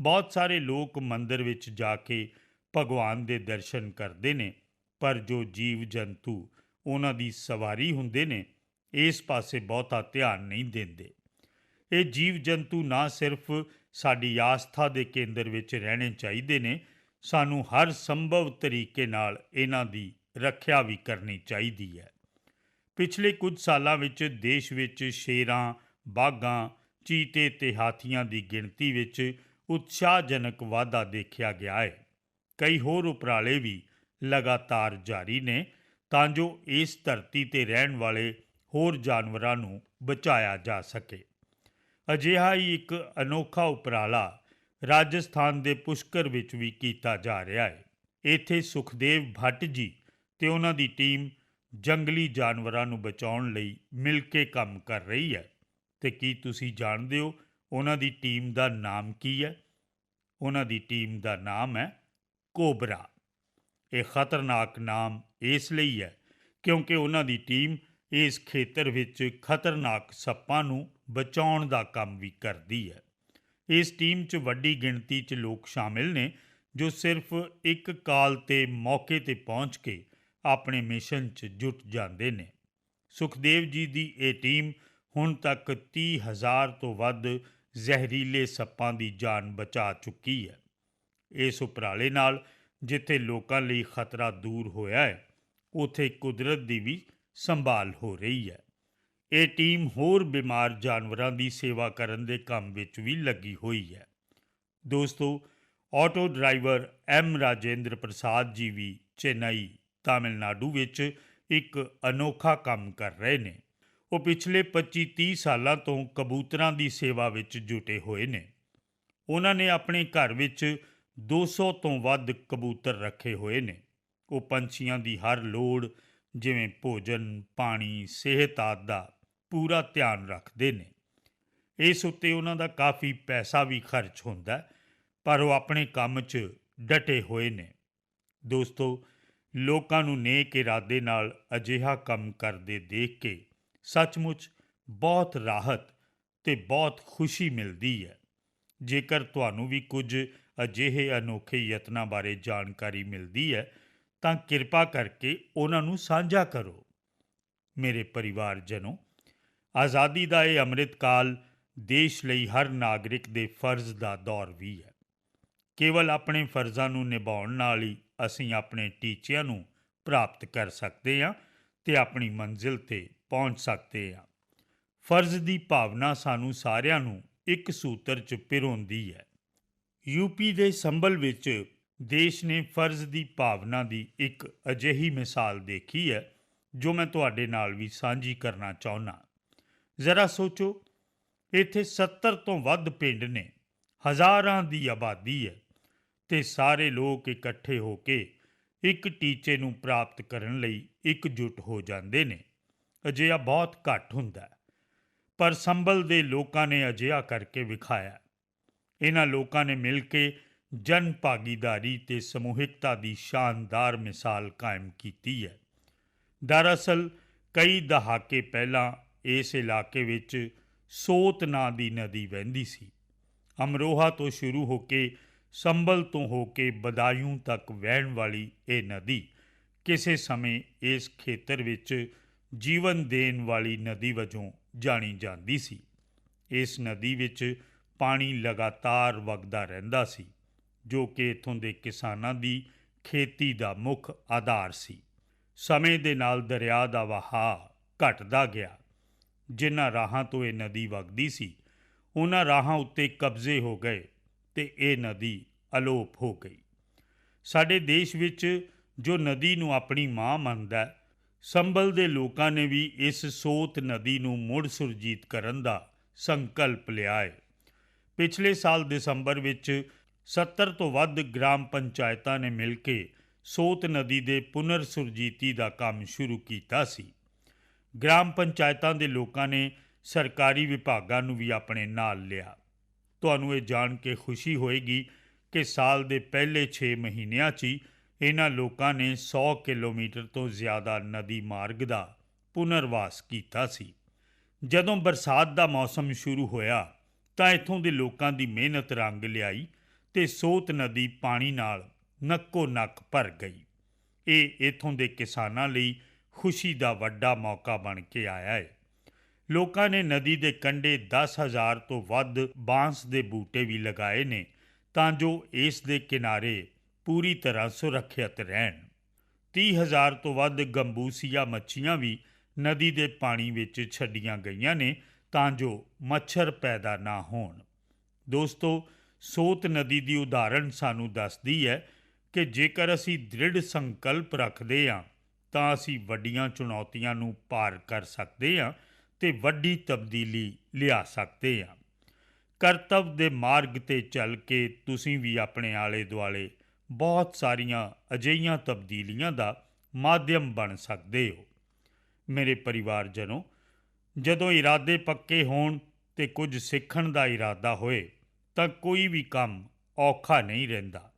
ਬਹੁਤ ਸਾਰੇ ਲੋਕ ਮੰਦਰ ਵਿੱਚ ਜਾ ਕੇ ਭਗਵਾਨ ਦੇ ਦਰਸ਼ਨ ਕਰਦੇ ਨੇ, ਪਰ ਜੋ ਜੀਵ ਜੰਤੂ ਉਹਨਾਂ ਦੀ ਸਵਾਰੀ ਹੁੰਦੇ ਨੇ, ਇਸ ਪਾਸੇ ਬਹੁਤਾ ਧਿਆਨ ਨਹੀਂ ਦਿੰਦੇ। ਇਹ ਜੀਵ ਜੰਤੂ ਨਾ ਸਿਰਫ ਸਾਡੀ ਆਸਥਾ ਦੇ ਕੇਂਦਰ ਵਿੱਚ ਰਹਿਣੇ ਚਾਹੀਦੇ ਨੇ, ਸਾਨੂੰ ਹਰ ਸੰਭਵ ਤਰੀਕੇ ਨਾਲ ਇਹਨਾਂ ਦੀ ਰੱਖਿਆ ਵੀ ਕਰਨੀ ਚਾਹੀਦੀ ਹੈ। ਪਿਛਲੇ ਕੁਝ ਸਾਲਾਂ ਵਿੱਚ ਦੇਸ਼ ਵਿੱਚ ਸ਼ੇਰਾਂ, ਬਾਘਾਂ, ਚੀਤੇ ਤੇ ਹਾਥੀਆਂ ਦੀ ਗਿਣਤੀ ਵਿੱਚ ਉਤਸ਼ਾਹਜਨਕ ਵਾਧਾ ਦੇਖਿਆ ਗਿਆ ਹੈ। ਕਈ ਹੋਰ ਉਪਰਾਲੇ ਵੀ ਲਗਾਤਾਰ ਜਾਰੀ ਨੇ ਤਾਂ ਜੋ ਇਸ ਧਰਤੀ 'ਤੇ ਰਹਿਣ ਵਾਲੇ ਹੋਰ ਜਾਨਵਰਾਂ ਨੂੰ ਬਚਾਇਆ ਜਾ ਸਕੇ। ਅਜਿਹਾ ਹੀ ਇੱਕ ਅਨੋਖਾ ਉਪਰਾਲਾ ਰਾਜਸਥਾਨ ਦੇ ਪੁਸ਼ਕਰ ਵਿੱਚ ਵੀ ਕੀਤਾ ਜਾ ਰਿਹਾ ਹੈ। ਇੱਥੇ ਸੁਖਦੇਵ ਭੱਟ ਜੀ ਤੇ ਉਹਨਾਂ ਦੀ ਟੀਮ ਜੰਗਲੀ ਜਾਨਵਰਾਂ ਨੂੰ ਬਚਾਉਣ ਲਈ ਮਿਲ ਕੇ ਕੰਮ ਕਰ ਰਹੀ ਹੈ। ਤੇ ਕੀ ਤੁਸੀਂ ਜਾਣਦੇ ਹੋ ਉਹਨਾਂ ਦੀ ਟੀਮ ਦਾ ਨਾਮ ਕੀ ਹੈ? ਉਹਨਾਂ ਦੀ ਟੀਮ ਦਾ ਨਾਮ ਹੈ ਕੋਬਰਾ। ਇਹ ਖਤਰਨਾਕ ਨਾਮ ਇਸ ਲਈ ਹੈ ਕਿਉਂਕਿ ਉਹਨਾਂ ਦੀ ਟੀਮ ਇਸ ਖੇਤਰ ਵਿੱਚ ਖਤਰਨਾਕ ਸੱਪਾਂ ਨੂੰ ਬਚਾਉਣ ਦਾ ਕੰਮ ਵੀ ਕਰਦੀ ਹੈ। ਇਸ ਟੀਮ 'ਚ ਵੱਡੀ ਗਿਣਤੀ 'ਚ ਲੋਕ ਸ਼ਾਮਿਲ ਨੇ ਜੋ ਸਿਰਫ ਇੱਕ ਕਾਲ 'ਤੇ ਮੌਕੇ 'ਤੇ ਪਹੁੰਚ ਕੇ ਆਪਣੇ ਮਿਸ਼ਨ 'ਚ ਜੁਟ ਜਾਂਦੇ ਨੇ। ਸੁਖਦੇਵ ਜੀ ਦੀ ਇਹ ਟੀਮ ਹੁਣ ਤੱਕ 30,000 ਤੋਂ ਵੱਧ ਜ਼ਹਿਰੀਲੇ ਸੱਪਾਂ ਦੀ ਜਾਨ ਬਚਾ ਚੁੱਕੀ ਹੈ। ਇਸ ਉਪਰਾਲੇ ਨਾਲ ਜਿੱਥੇ ਲੋਕਾਂ ਲਈ ਖਤਰਾ ਦੂਰ ਹੋਇਆ ਹੈ, ਉੱਥੇ ਕੁਦਰਤ ਦੀ ਵੀ ਸੰਭਾਲ ਹੋ ਰਹੀ ਹੈ। ਇਹ ਟੀਮ ਹੋਰ ਬਿਮਾਰ ਜਾਨਵਰਾਂ ਦੀ ਸੇਵਾ ਕਰਨ ਦੇ ਕੰਮ ਵਿੱਚ ਵੀ ਲੱਗੀ ਹੋਈ ਹੈ। ਦੋਸਤੋ, auto driver M Rajendra Prasad ji ਵੀ ਚੇਨਈ, ਤਾਮਿਲਨਾਡੂ ਵਿੱਚ ਇੱਕ ਅਨੋਖਾ ਕੰਮ ਕਰ ਰਹੇ ਨੇ। ਉਹ ਪਿਛਲੇ 25-30 ਸਾਲਾਂ ਤੋਂ ਕਬੂਤਰਾਂ ਦੀ ਸੇਵਾ ਵਿੱਚ ਜੁਟੇ ਹੋਏ ਨੇ। ਉਹਨਾਂ ਨੇ ਆਪਣੇ ਘਰ ਵਿੱਚ 200 ਤੋਂ ਵੱਧ ਕਬੂਤਰ ਰੱਖੇ ਹੋਏ ਨੇ। ਉਹ ਪੰਛੀਆਂ ਦੀ ਹਰ ਲੋੜ ਜਿਵੇਂ ਭੋਜਨ, ਪਾਣੀ, ਸਿਹਤ ਆਦਿ ਦਾ ਪੂਰਾ ਧਿਆਨ ਰੱਖਦੇ ਨੇ। ਇਸ ਉੱਤੇ ਉਹਨਾਂ ਦਾ ਕਾਫੀ ਪੈਸਾ ਵੀ ਖਰਚ ਹੁੰਦਾ, ਪਰ ਉਹ ਆਪਣੇ ਕੰਮ 'ਚ ਡਟੇ ਹੋਏ ਨੇ। ਦੋਸਤੋ, ਲੋਕਾਂ ਨੂੰ ਨੇਕ ਇਰਾਦੇ ਨਾਲ ਅਜਿਹਾ ਕੰਮ ਕਰਦੇ ਦੇਖ ਕੇ ਸੱਚਮੁੱਚ ਬਹੁਤ ਰਾਹਤ ਤੇ ਬਹੁਤ ਖੁਸ਼ੀ ਮਿਲਦੀ ਹੈ। ਜੇਕਰ ਤੁਹਾਨੂੰ ਵੀ ਕੁਝ ਅਜਿਹੇ ਅਨੋਖੇ ਯਤਨਾਂ ਬਾਰੇ ਜਾਣਕਾਰੀ ਮਿਲਦੀ ਹੈ ਤਾਂ ਕਿਰਪਾ ਕਰਕੇ ਉਹਨਾਂ ਨੂੰ ਸਾਂਝਾ ਕਰੋ। ਮੇਰੇ ਪਰਿਵਾਰਜਨੋਂ, ਆਜ਼ਾਦੀ ਦਾ ਇਹ ਅੰਮ੍ਰਿਤ ਕਾਲ ਦੇਸ਼ ਲਈ ਹਰ ਨਾਗਰਿਕ ਦੇ ਫਰਜ਼ ਦਾ ਦੌਰ ਵੀ ਹੈ। ਕੇਵਲ ਆਪਣੇ ਫਰਜ਼ਾਂ ਨੂੰ ਨਿਭਾਉਣ ਨਾਲ ਹੀ ਅਸੀਂ ਆਪਣੇ ਟੀਚਿਆਂ ਨੂੰ ਪ੍ਰਾਪਤ ਕਰ ਸਕਦੇ ਹਾਂ ਤੇ ਆਪਣੀ ਮੰਜ਼ਿਲ 'ਤੇ ਪਹੁੰਚ ਸਕਦੇ ਹਾਂ। ਫਰਜ਼ ਦੀ ਭਾਵਨਾ ਸਾਨੂੰ ਸਾਰਿਆਂ ਨੂੰ ਇੱਕ ਸੂਤਰ 'ਚ ਪਿਰੋਂਦੀ ਹੈ। ਯੂਪੀ ਦੇ ਸੰਭਲ ਵਿੱਚ ਦੇਸ਼ ਨੇ ਫਰਜ਼ ਦੀ ਭਾਵਨਾ ਦੀ ਇੱਕ ਅਜਿਹੀ ਮਿਸਾਲ ਦੇਖੀ ਹੈ ਜੋ ਮੈਂ ਤੁਹਾਡੇ ਨਾਲ ਵੀ ਸਾਂਝੀ ਕਰਨਾ ਚਾਹੁੰਦਾ। ਜ਼ਰਾ ਸੋਚੋ, ਇੱਥੇ 70 ਤੋਂ ਵੱਧ ਪਿੰਡ ਨੇ, ਹਜ਼ਾਰਾਂ ਦੀ ਆਬਾਦੀ ਹੈ ਤੇ ਸਾਰੇ ਲੋਕ ਇਕੱਠੇ ਹੋ ਕੇ ਇੱਕ ਟੀਚੇ ਨੂੰ ਪ੍ਰਾਪਤ ਕਰਨ ਲਈ ਇਕਜੁੱਟ ਹੋ ਜਾਂਦੇ ਨੇ। ਅਜਿਹਾ ਬਹੁਤ ਘੱਟ ਹੁੰਦਾ ਹੈ, ਪਰ ਸੰਭਲ ਦੇ ਲੋਕਾਂ ਨੇ ਅਜਿਹਾ ਕਰਕੇ ਵਿਖਾਇਆ। ਇਹਨਾਂ ਲੋਕਾਂ ਨੇ ਮਿਲ ਕੇ ਜਨ ਭਾਗੀਦਾਰੀ ਤੇ ਸਮੂਹਿਕਤਾ ਦੀ ਸ਼ਾਨਦਾਰ ਮਿਸਾਲ ਕਾਇਮ ਕੀਤੀ ਹੈ। ਦਰਅਸਲ ਕਈ ਦਹਾਕੇ ਪਹਿਲਾਂ ਇਸ ਇਲਾਕੇ ਵਿੱਚ ਸੋਤ ਨਾਂ ਦੀ ਨਦੀ ਵਹਿੰਦੀ ਸੀ। ਅਮਰੋਹਾ ਤੋਂ ਸ਼ੁਰੂ ਹੋ ਕੇ ਸੰਭਲ ਤੋਂ ਹੋ ਕੇ ਬਦਾਯੂੰ ਤੱਕ ਵਹਿਣ ਵਾਲੀ ਇਹ ਨਦੀ ਕਿਸੇ ਸਮੇਂ ਇਸ ਖੇਤਰ ਵਿੱਚ ਜੀਵਨ ਦੇਣ ਵਾਲੀ ਨਦੀ ਵਜੋਂ ਜਾਣੀ ਜਾਂਦੀ ਸੀ। ਇਸ ਨਦੀ ਵਿੱਚ ਪਾਣੀ ਲਗਾਤਾਰ ਵਗਦਾ ਰਹਿੰਦਾ ਸੀ, ਜੋ ਕਿ ਇੱਥੋਂ ਦੇ ਕਿਸਾਨਾਂ ਦੀ ਖੇਤੀ ਦਾ ਮੁੱਖ ਆਧਾਰ ਸੀ। ਸਮੇਂ ਦੇ ਨਾਲ ਦਰਿਆ ਦਾ ਵਹਾਅ ਘਟਦਾ ਗਿਆ। ਜਿਨ੍ਹਾਂ ਰਾਹਾਂ ਤੋਂ ਇਹ ਨਦੀ ਵਗਦੀ ਸੀ, ਉਹਨਾਂ ਰਾਹਾਂ ਉੱਤੇ ਕਬਜ਼ੇ ਹੋ ਗਏ ਤੇ ਇਹ ਨਦੀ ਅਲੋਪ ਹੋ ਗਈ। ਸਾਡੇ ਦੇਸ਼ ਵਿੱਚ ਜੋ ਨਦੀ ਨੂੰ ਆਪਣੀ ਮਾਂ ਮੰਨਦਾ, ਸੰਭਲ ਦੇ ਲੋਕਾਂ ਨੇ ਵੀ ਇਸ ਸੋਤ ਨਦੀ ਨੂੰ ਮੁੜ ਸੁਰਜੀਤ ਕਰਨ ਦਾ ਸੰਕਲਪ ਲਿਆ ਹੈ। ਪਿਛਲੇ ਸਾਲ ਦਸੰਬਰ ਵਿੱਚ 70 ਤੋਂ ਵੱਧ ਗ੍ਰਾਮ ਪੰਚਾਇਤਾਂ ਨੇ ਮਿਲ ਕੇ ਸੋਤ ਨਦੀ ਦੇ ਪੁਨਰ ਸੁਰਜੀਤੀ ਦਾ ਕੰਮ ਸ਼ੁਰੂ ਕੀਤਾ ਸੀ। ਗ੍ਰਾਮ ਪੰਚਾਇਤਾਂ ਦੇ ਲੋਕਾਂ ਨੇ ਸਰਕਾਰੀ ਵਿਭਾਗਾਂ ਨੂੰ ਵੀ ਆਪਣੇ ਨਾਲ ਲਿਆ। ਤੁਹਾਨੂੰ ਇਹ ਜਾਣ ਕੇ ਖੁਸ਼ੀ ਹੋਏਗੀ ਕਿ ਸਾਲ ਦੇ ਪਹਿਲੇ 6 ਮਹੀਨਿਆਂ 'ਚ ਹੀ ਇਹਨਾਂ ਲੋਕਾਂ ਨੇ 100 ਕਿਲੋਮੀਟਰ ਤੋਂ ਜ਼ਿਆਦਾ ਨਦੀ ਮਾਰਗ ਦਾ ਪੁਨਰਵਾਸ ਕੀਤਾ ਸੀ। ਜਦੋਂ ਬਰਸਾਤ ਦਾ ਮੌਸਮ ਸ਼ੁਰੂ ਹੋਇਆ ਤਾਂ ਇੱਥੋਂ ਦੇ ਲੋਕਾਂ ਦੀ ਮਿਹਨਤ ਰੰਗ ਲਿਆਈ ਤੇ ਸੋਤ ਨਦੀ ਪਾਣੀ ਨਾਲ ਨੱਕੋ ਨੱਕ ਭਰ ਗਈ। ਇਹ ਇੱਥੋਂ ਦੇ ਕਿਸਾਨਾਂ ਲਈ ਖੁਸ਼ੀ ਦਾ ਵੱਡਾ ਮੌਕਾ ਬਣ ਕੇ ਆਇਆ ਹੈ। ਲੋਕਾਂ ਨੇ ਨਦੀ ਦੇ ਕੰਢੇ 10,000 ਤੋਂ ਵੱਧ ਬਾਂਸ ਦੇ ਬੂਟੇ ਵੀ ਲਗਾਏ ਨੇ ਤਾਂ ਜੋ ਇਸ ਦੇ ਕਿਨਾਰੇ ਪੂਰੀ ਤਰ੍ਹਾਂ ਸੁਰੱਖਿਅਤ ਰਹਿਣ। 30,000 ਤੋਂ ਵੱਧ ਗੰਬੂਸੀਆ ਮੱਛੀਆਂ ਵੀ ਨਦੀ ਦੇ ਪਾਣੀ ਵਿੱਚ ਛੱਡੀਆਂ ਗਈਆਂ ਨੇ ਤਾਂ ਜੋ ਮੱਛਰ ਪੈਦਾ ਨਾ ਹੋਣ। ਦੋਸਤੋ, ਸੋਤ ਨਦੀ ਦੀ ਉਦਾਹਰਣ ਸਾਨੂੰ ਦੱਸਦੀ ਹੈ ਕਿ ਜੇਕਰ ਅਸੀਂ ਦ੍ਰਿੜ ਸੰਕਲਪ ਰੱਖਦੇ ਹਾਂ ਤਾਂ ਅਸੀਂ ਵੱਡੀਆਂ ਚੁਣੌਤੀਆਂ ਨੂੰ ਪਾਰ ਕਰ ਸਕਦੇ ਹਾਂ ਤੇ ਵੱਡੀ ਤਬਦੀਲੀ ਲਿਆ ਸਕਦੇ ਹਾਂ। ਕਰਤੱਵ ਦੇ ਮਾਰਗ 'ਤੇ ਚੱਲ ਕੇ ਤੁਸੀਂ ਵੀ ਆਪਣੇ ਆਲੇ ਦੁਆਲੇ ਬਹੁਤ ਸਾਰੀਆਂ ਅਜਿਹੀਆਂ ਤਬਦੀਲੀਆਂ ਦਾ ਮਾਧਿਅਮ ਬਣ ਸਕਦੇ ਹੋ। ਮੇਰੇ ਪਰਿਵਾਰਜਨੋ, ਜਦੋਂ ਇਰਾਦੇ ਪੱਕੇ ਹੋਣ ਤੇ ਕੁਝ ਸਿੱਖਣ ਦਾ ਇਰਾਦਾ ਹੋਏ ਤਾਂ ਕੋਈ ਵੀ ਕੰਮ ਔਖਾ ਨਹੀਂ ਰਹਿੰਦਾ।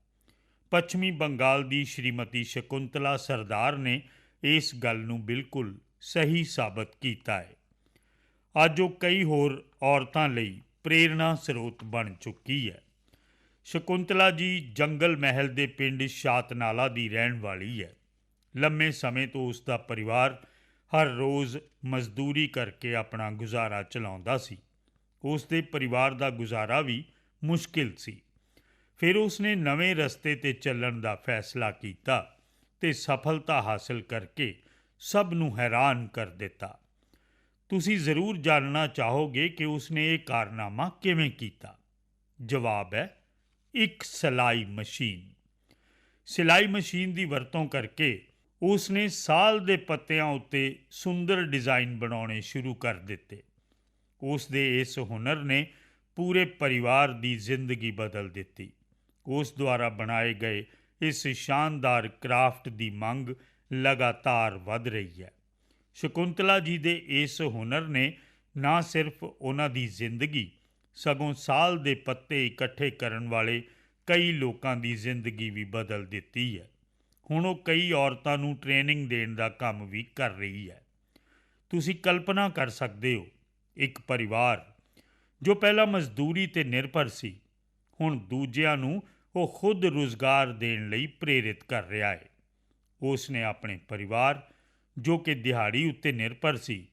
ਪੱਛਮੀ ਬੰਗਾਲ ਦੀ ਸ਼੍ਰੀਮਤੀ ਸ਼ਕੁੰਤਲਾ ਸਰਦਾਰ ਨੇ ਇਸ ਗੱਲ ਨੂੰ ਬਿਲਕੁਲ ਸਹੀ ਸਾਬਤ ਕੀਤਾ ਹੈ। ਅੱਜ ਉਹ ਕਈ ਹੋਰ ਔਰਤਾਂ ਲਈ ਪ੍ਰੇਰਣਾ ਸਰੋਤ ਬਣ ਚੁੱਕੀ ਹੈ। ਸ਼ਕੁੰਤਲਾ ਜੀ ਜੰਗਲ ਮਹਿਲ ਦੇ ਪਿੰਡ ਸ਼ਾਤਨਾਲਾ ਦੀ ਰਹਿਣ ਵਾਲੀ ਹੈ। ਲੰਮੇ ਸਮੇਂ ਤੋਂ ਉਸ ਦਾ ਪਰਿਵਾਰ ਹਰ ਰੋਜ਼ ਮਜ਼ਦੂਰੀ ਕਰਕੇ ਆਪਣਾ ਗੁਜ਼ਾਰਾ ਚਲਾਉਂਦਾ ਸੀ। ਉਸ ਦੇ ਪਰਿਵਾਰ ਦਾ ਗੁਜ਼ਾਰਾ ਵੀ ਮੁਸ਼ਕਿਲ ਸੀ। ਫਿਰ ਉਸ ਨੇ ਨਵੇਂ ਰਸਤੇ 'ਤੇ ਚੱਲਣ ਦਾ ਫੈਸਲਾ ਕੀਤਾ ਤੇ ਸਫਲਤਾ ਹਾਸਲ ਕਰਕੇ ਸਭ ਨੂੰ ਹੈਰਾਨ ਕਰ ਦਿੱਤਾ। ਤੁਸੀਂ ਜ਼ਰੂਰ ਜਾਣਨਾ ਚਾਹੋਗੇ ਕਿ ਉਸ ਨੇ ਇਹ ਕਾਰਨਾਮਾ ਕਿਵੇਂ ਕੀਤਾ। ਜਵਾਬ ਹੈ, ਇੱਕ ਸਿਲਾਈ ਮਸ਼ੀਨ। ਸਿਲਾਈ ਮਸ਼ੀਨ ਦੀ ਵਰਤੋਂ ਕਰਕੇ ਉਸ ਨੇ ਸਾਲ ਦੇ ਪੱਤਿਆਂ ਉੱਤੇ ਸੁੰਦਰ ਡਿਜ਼ਾਈਨ ਬਣਾਉਣੇ ਸ਼ੁਰੂ ਕਰ ਦਿੱਤੇ। ਉਸ ਦੇ ਇਸ ਹੁਨਰ ਨੇ ਪੂਰੇ ਪਰਿਵਾਰ ਦੀ ਜ਼ਿੰਦਗੀ ਬਦਲ ਦਿੱਤੀ। ਉਸ ਦੁਆਰਾ ਬਣਾਏ ਗਏ ਇਸ ਸ਼ਾਨਦਾਰ ਕ੍ਰਾਫਟ ਦੀ ਮੰਗ ਲਗਾਤਾਰ ਵਧ ਰਹੀ ਹੈ। ਸ਼ਕੁੰਤਲਾ ਜੀ ਦੇ ਇਸ ਹੁਨਰ ਨੇ ਨਾ ਸਿਰਫ ਉਹਨਾਂ ਦੀ ਜ਼ਿੰਦਗੀ ਸਗੋਂ ਸਾਲ ਦੇ ਪੱਤੇ ਇਕੱਠੇ ਕਰਨ ਵਾਲੇ ਕਈ ਲੋਕਾਂ ਦੀ ਜ਼ਿੰਦਗੀ ਵੀ ਬਦਲ ਦਿੱਤੀ ਹੈ। ਹੁਣ ਉਹ ਕਈ ਔਰਤਾਂ ਨੂੰ ਟ੍ਰੇਨਿੰਗ ਦੇਣ ਦਾ ਕੰਮ ਵੀ ਕਰ ਰਹੀ ਹੈ। ਤੁਸੀਂ ਕਲਪਨਾ ਕਰ ਸਕਦੇ ਹੋ, ਇੱਕ ਪਰਿਵਾਰ ਜੋ ਪਹਿਲਾਂ ਮਜ਼ਦੂਰੀ 'ਤੇ ਨਿਰਭਰ ਸੀ, ਹੁਣ ਦੂਜਿਆਂ ਨੂੰ ਉਹ ਖੁਦ ਰੁਜ਼ਗਾਰ ਦੇਣ ਲਈ ਪ੍ਰੇਰਿਤ ਕਰ ਰਿਹਾ ਹੈ। ਉਸ ਨੇ ਆਪਣੇ ਪਰਿਵਾਰ ਜੋ ਕਿ ਦਿਹਾੜੀ ਉੱਤੇ ਨਿਰਭਰ ਸੀ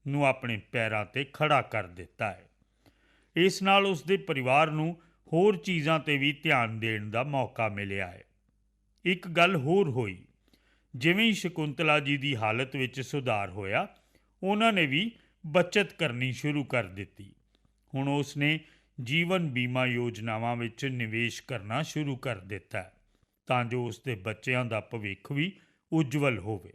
ਨੂੰ ਆਪਣੇ ਪੈਰਾਂ 'ਤੇ ਖੜ੍ਹਾ ਕਰ ਦਿੱਤਾ ਹੈ। ਇਸ ਨਾਲ ਉਸ ਦੇ ਪਰਿਵਾਰ ਨੂੰ ਹੋਰ ਚੀਜ਼ਾਂ 'ਤੇ ਵੀ ਧਿਆਨ ਦੇਣ ਦਾ ਮੌਕਾ ਮਿਲਿਆ ਹੈ। ਇੱਕ ਗੱਲ ਹੋਰ ਹੋਈ, ਜਿਵੇਂ ਹੀ ਸ਼ਕੁੰਤਲਾ ਜੀ ਦੀ ਹਾਲਤ ਵਿੱਚ ਸੁਧਾਰ ਹੋਇਆ, ਉਹਨਾਂ ਨੇ ਵੀ ਬੱਚਤ ਕਰਨੀ ਸ਼ੁਰੂ ਕਰ ਦਿੱਤੀ। ਹੁਣ ਉਸ ਨੇ ਜੀਵਨ ਬੀਮਾ ਯੋਜਨਾਵਾਂ ਵਿੱਚ ਨਿਵੇਸ਼ ਕਰਨਾ ਸ਼ੁਰੂ ਕਰ ਦਿੱਤਾ ਤਾਂ ਜੋ ਉਸ ਦੇ ਬੱਚਿਆਂ ਦਾ ਭਵਿੱਖ ਵੀ ਉਜਵਲ ਹੋਵੇ।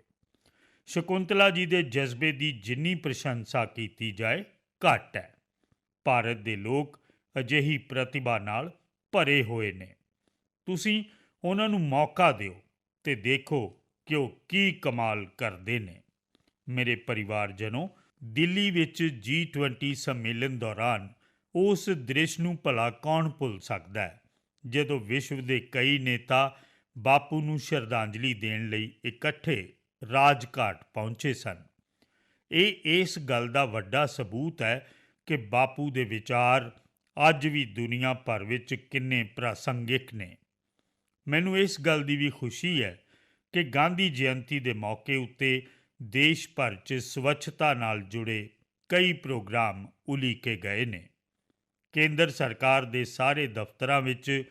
ਸ਼ਕੁੰਤਲਾ ਜੀ ਦੇ ਜਜ਼ਬੇ ਦੀ ਜਿੰਨੀ ਪ੍ਰਸ਼ੰਸਾ ਕੀਤੀ ਜਾਏ ਘੱਟ ਹੈ। ਭਾਰਤ ਦੇ ਲੋਕ ਅਜਿਹੀ ਪ੍ਰਤਿਭਾ ਨਾਲ ਭਰੇ ਹੋਏ ਨੇ। ਤੁਸੀਂ ਉਹਨਾਂ ਨੂੰ ਮੌਕਾ ਦਿਓ ਤੇ ਦੇਖੋ ਕਿ ਉਹ ਕੀ ਕਮਾਲ ਕਰਦੇ ਨੇ। ਮੇਰੇ ਪਰਿਵਾਰਜਨੋ, ਦਿੱਲੀ ਵਿੱਚ G20 ਸੰਮੇਲਨ ਦੌਰਾਨ ਉਸ ਦ੍ਰਿਸ਼ ਨੂੰ ਭਲਾ ਕੌਣ ਭੁੱਲ ਸਕਦਾ ਹੈ ਜਦੋਂ ਵਿਸ਼ਵ ਦੇ ਕਈ ਨੇਤਾ ਬਾਪੂ ਨੂੰ ਸ਼ਰਧਾਂਜਲੀ ਦੇਣ ਲਈ ਇਕੱਠੇ ਰਾਜਘਾਟ ਪਹੁੰਚੇ ਸਨ। ਇਹ ਇਸ ਗੱਲ ਦਾ ਵੱਡਾ ਸਬੂਤ ਹੈ ਕਿ ਬਾਪੂ ਦੇ ਵਿਚਾਰ ਅੱਜ ਵੀ ਦੁਨੀਆ ਭਰ ਵਿੱਚ ਕਿੰਨੇ ਪ੍ਰਾਸੰਗਿਕ ਨੇ। ਮੈਨੂੰ ਇਸ ਗੱਲ ਦੀ ਵੀ ਖੁਸ਼ੀ ਹੈ ਕਿ ਗਾਂਧੀ ਜਯੰਤੀ ਦੇ ਮੌਕੇ ਉੱਤੇ ਦੇਸ਼ ਭਰ 'ਚ ਸਵੱਛਤਾ ਨਾਲ ਜੁੜੇ ਕਈ ਪ੍ਰੋਗਰਾਮ ਉਲੀਕੇ ਗਏ ਨੇ। ਕੇਂਦਰ ਸਰਕਾਰ ਦੇ ਸਾਰੇ ਦਫ਼ਤਰਾਂ ਵਿੱਚ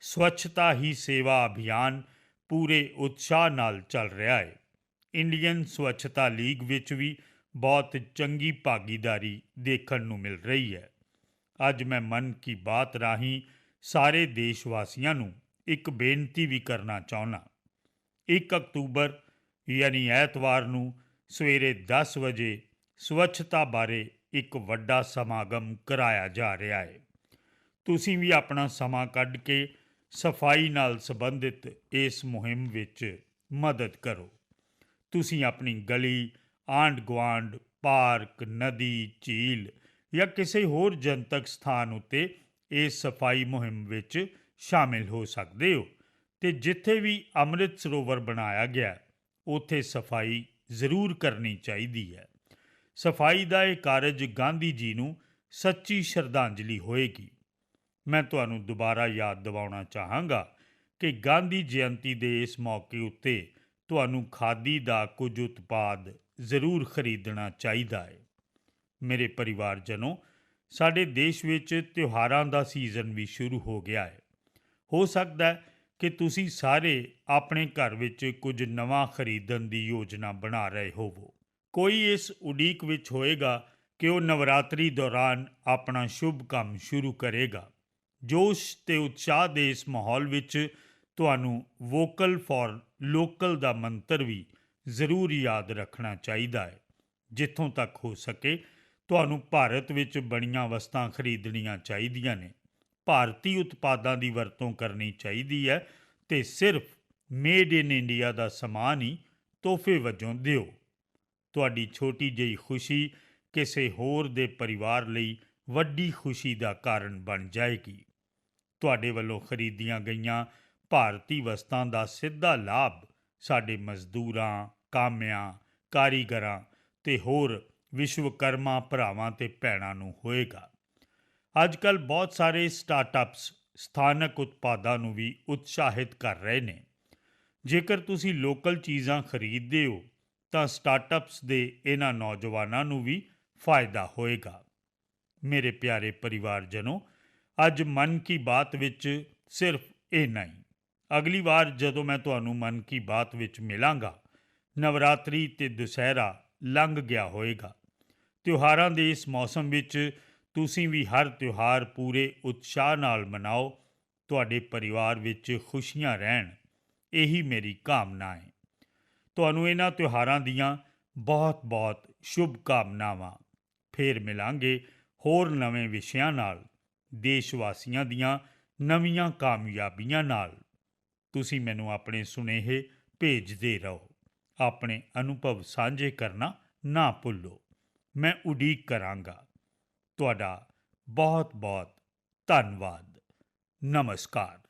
ਸਵੱਛਤਾ ਹੀ ਸੇਵਾ ਅਭਿਆਨ ਪੂਰੇ ਉਤਸ਼ਾਹ ਨਾਲ ਚੱਲ ਰਿਹਾ ਹੈ। ਇੰਡੀਅਨ ਸਵੱਛਤਾ ਲੀਗ ਵਿੱਚ ਵੀ ਬਹੁਤ ਚੰਗੀ ਭਾਗੀਦਾਰੀ ਦੇਖਣ ਨੂੰ ਮਿਲ ਰਹੀ ਹੈ। ਅੱਜ ਮੈਂ ਮਨ ਕੀ ਬਾਤ ਰਾਹੀਂ ਸਾਰੇ ਦੇਸ਼ ਵਾਸੀਆਂ ਨੂੰ ਇੱਕ ਬੇਨਤੀ ਵੀ ਕਰਨਾ ਚਾਹੁੰਦਾ। 1 ਅਕਤੂਬਰ ਯਾਨੀ ਐਤਵਾਰ ਨੂੰ ਸਵੇਰੇ 10 ਵਜੇ ਸਵੱਛਤਾ ਬਾਰੇ ਇੱਕ ਵੱਡਾ ਸਮਾਗਮ ਕਰਾਇਆ ਜਾ ਰਿਹਾ ਹੈ। ਤੁਸੀਂ ਵੀ ਆਪਣਾ ਸਮਾਂ ਕੱਢ ਕੇ ਸਫਾਈ ਨਾਲ ਸੰਬੰਧਿਤ ਇਸ ਮੁਹਿੰਮ ਵਿੱਚ ਮਦਦ ਕਰੋ। ਤੁਸੀਂ ਆਪਣੀ ਗਲੀ, ਆਂਢ ਗੁਆਂਢ, ਪਾਰਕ, ਨਦੀ, ਝੀਲ ਜਾਂ ਕਿਸੇ ਹੋਰ ਜਨਤਕ ਸਥਾਨ ਉੱਤੇ ਇਸ ਸਫਾਈ ਮੁਹਿੰਮ ਵਿੱਚ ਸ਼ਾਮਿਲ ਹੋ ਸਕਦੇ ਹੋ ਅਤੇ ਜਿੱਥੇ ਵੀ ਅੰਮ੍ਰਿਤ ਸਰੋਵਰ ਬਣਾਇਆ ਗਿਆ ਉੱਥੇ ਸਫਾਈ ਜ਼ਰੂਰ ਕਰਨੀ ਚਾਹੀਦੀ ਹੈ। ਸਫਾਈ ਦਾ ਇਹ ਕਾਰਜ ਗਾਂਧੀ ਜੀ ਨੂੰ ਸੱਚੀ ਸ਼ਰਧਾਂਜਲੀ ਹੋਏਗੀ। ਮੈਂ ਤੁਹਾਨੂੰ ਦੁਬਾਰਾ ਯਾਦ ਦਿਵਾਉਣਾ ਚਾਹਾਂਗਾ ਕਿ ਗਾਂਧੀ ਜਯੰਤੀ ਦੇ ਇਸ ਮੌਕੇ ਉੱਤੇ ਤੁਹਾਨੂੰ ਖਾਦੀ ਦਾ ਕੁਝ ਉਤਪਾਦ ਜ਼ਰੂਰ ਖਰੀਦਣਾ ਚਾਹੀਦਾ ਹੈ। ਮੇਰੇ ਪਰਿਵਾਰਜਨੋ, ਸਾਡੇ ਦੇਸ਼ ਵਿੱਚ ਤਿਉਹਾਰਾਂ ਦਾ ਸੀਜ਼ਨ ਵੀ ਸ਼ੁਰੂ ਹੋ ਗਿਆ ਹੈ। ਹੋ ਸਕਦਾ ਹੈ ਕਿ ਤੁਸੀਂ ਸਾਰੇ ਆਪਣੇ ਘਰ ਵਿੱਚ ਕੁਝ ਨਵਾਂ ਖਰੀਦਣ ਦੀ ਯੋਜਨਾ ਬਣਾ ਰਹੇ ਹੋਵੋ। ਕੋਈ ਇਸ ਉਡੀਕ ਵਿੱਚ ਹੋਏਗਾ ਕਿ ਉਹ ਨਵਰਾਤਰੀ ਦੌਰਾਨ ਆਪਣਾ ਸ਼ੁਭ ਕੰਮ ਸ਼ੁਰੂ ਕਰੇਗਾ। ਜੋਸ਼ ਅਤੇ ਉਤਸ਼ਾਹ ਦੇ ਇਸ ਮਾਹੌਲ ਵਿੱਚ ਤੁਹਾਨੂੰ ਵੋਕਲ ਫਾਰ ਲੋਕਲ ਦਾ ਮੰਤਰ ਵੀ ਜ਼ਰੂਰ ਯਾਦ ਰੱਖਣਾ ਚਾਹੀਦਾ ਹੈ। ਜਿੱਥੋਂ ਤੱਕ ਹੋ ਸਕੇ ਤੁਹਾਨੂੰ ਭਾਰਤ ਵਿੱਚ ਬਣੀਆਂ ਵਸਤਾਂ ਖਰੀਦਣੀਆਂ ਚਾਹੀਦੀਆਂ ਨੇ। ਭਾਰਤੀ ਉਤਪਾਦਾਂ ਦੀ ਵਰਤੋਂ ਕਰਨੀ ਚਾਹੀਦੀ ਹੈ ਅਤੇ ਸਿਰਫ ਮੇਡ ਇਨ ਇੰਡੀਆ ਦਾ ਸਮਾਨ ਹੀ ਤੋਹਫੇ ਵਜੋਂ ਦਿਓ। ਤੁਹਾਡੀ ਛੋਟੀ ਜਿਹੀ ਖੁਸ਼ੀ ਕਿਸੇ ਹੋਰ ਦੇ ਪਰਿਵਾਰ ਲਈ ਵੱਡੀ ਖੁਸ਼ੀ ਦਾ ਕਾਰਨ ਬਣ ਜਾਏਗੀ। ਤੁਹਾਡੇ ਵੱਲੋਂ ਖਰੀਦੀਆਂ ਗਈਆਂ ਭਾਰਤੀ ਵਸਤਾਂ ਦਾ ਸਿੱਧਾ ਲਾਭ ਸਾਡੇ ਮਜ਼ਦੂਰਾਂ, ਕਾਮਿਆਂ, ਕਾਰੀਗਰਾਂ ਅਤੇ ਹੋਰ ਵਿਸ਼ਵਕਰਮਾ ਭਰਾਵਾਂ ਅਤੇ ਭੈਣਾਂ ਨੂੰ ਹੋਏਗਾ। ਅੱਜ ਕੱਲ੍ਹ ਬਹੁਤ ਸਾਰੇ ਸਟਾਰਟਅਪਸ ਸਥਾਨਕ ਉਤਪਾਦਾਂ ਨੂੰ ਵੀ ਉਤਸ਼ਾਹਿਤ ਕਰ ਰਹੇ ਨੇ। ਜੇਕਰ ਤੁਸੀਂ ਲੋਕਲ ਚੀਜ਼ਾਂ ਖਰੀਦਦੇ ਹੋ ਤਾਂ ਸਟਾਰਟਅਪਸ ਦੇ ਇਹਨਾਂ ਨੌਜਵਾਨਾਂ ਨੂੰ ਵੀ ਫਾਇਦਾ ਹੋਏਗਾ। ਮੇਰੇ ਪਿਆਰੇ ਪਰਿਵਾਰਜਨੋ, ਅੱਜ ਮਨ ਕੀ ਬਾਤ ਵਿੱਚ ਸਿਰਫ ਇੰਨਾ ਹੀ। ਅਗਲੀ ਵਾਰ ਜਦੋਂ ਮੈਂ ਤੁਹਾਨੂੰ ਮਨ ਕੀ ਬਾਤ ਵਿੱਚ ਮਿਲਾਂਗਾ, ਨਵਰਾਤਰੀ ਅਤੇ ਦੁਸਹਿਰਾ ਲੰਘ ਗਿਆ ਹੋਏਗਾ। ਤਿਉਹਾਰਾਂ ਦੇ ਇਸ ਮੌਸਮ ਵਿੱਚ ਤੁਸੀਂ ਵੀ ਹਰ ਤਿਉਹਾਰ ਪੂਰੇ ਉਤਸ਼ਾਹ ਨਾਲ ਮਨਾਓ। ਤੁਹਾਡੇ ਪਰਿਵਾਰ ਵਿੱਚ ਖੁਸ਼ੀਆਂ ਰਹਿਣ, ਇਹੀ ਮੇਰੀ ਕਾਮਨਾ ਹੈ। ਤੁਹਾਨੂੰ ਇਹਨਾਂ ਤਿਉਹਾਰਾਂ ਦੀਆਂ ਬਹੁਤ ਬਹੁਤ ਸ਼ੁਭ ਕਾਮਨਾਵਾਂ। ਫੇਰ ਮਿਲਾਂਗੇ ਹੋਰ ਨਵੇਂ ਵਿਸ਼ਿਆਂ ਨਾਲ, ਦੇਸ਼ ਵਾਸੀਆਂ ਦੀਆਂ ਨਵੀਆਂ ਕਾਮਯਾਬੀਆਂ ਨਾਲ। ਤੁਸੀਂ ਮੈਨੂੰ ਆਪਣੇ ਸੁਨੇਹੇ ਭੇਜਦੇ ਰਹੋ। ਆਪਣੇ ਅਨੁਭਵ ਸਾਂਝੇ ਕਰਨਾ ਨਾ ਭੁੱਲੋ। ਮੈਂ ਉਡੀਕ ਕਰਾਂਗਾ। ਤੁਹਾਡਾ ਬਹੁਤ ਬਹੁਤ ਧੰਨਵਾਦ। ਨਮਸਕਾਰ।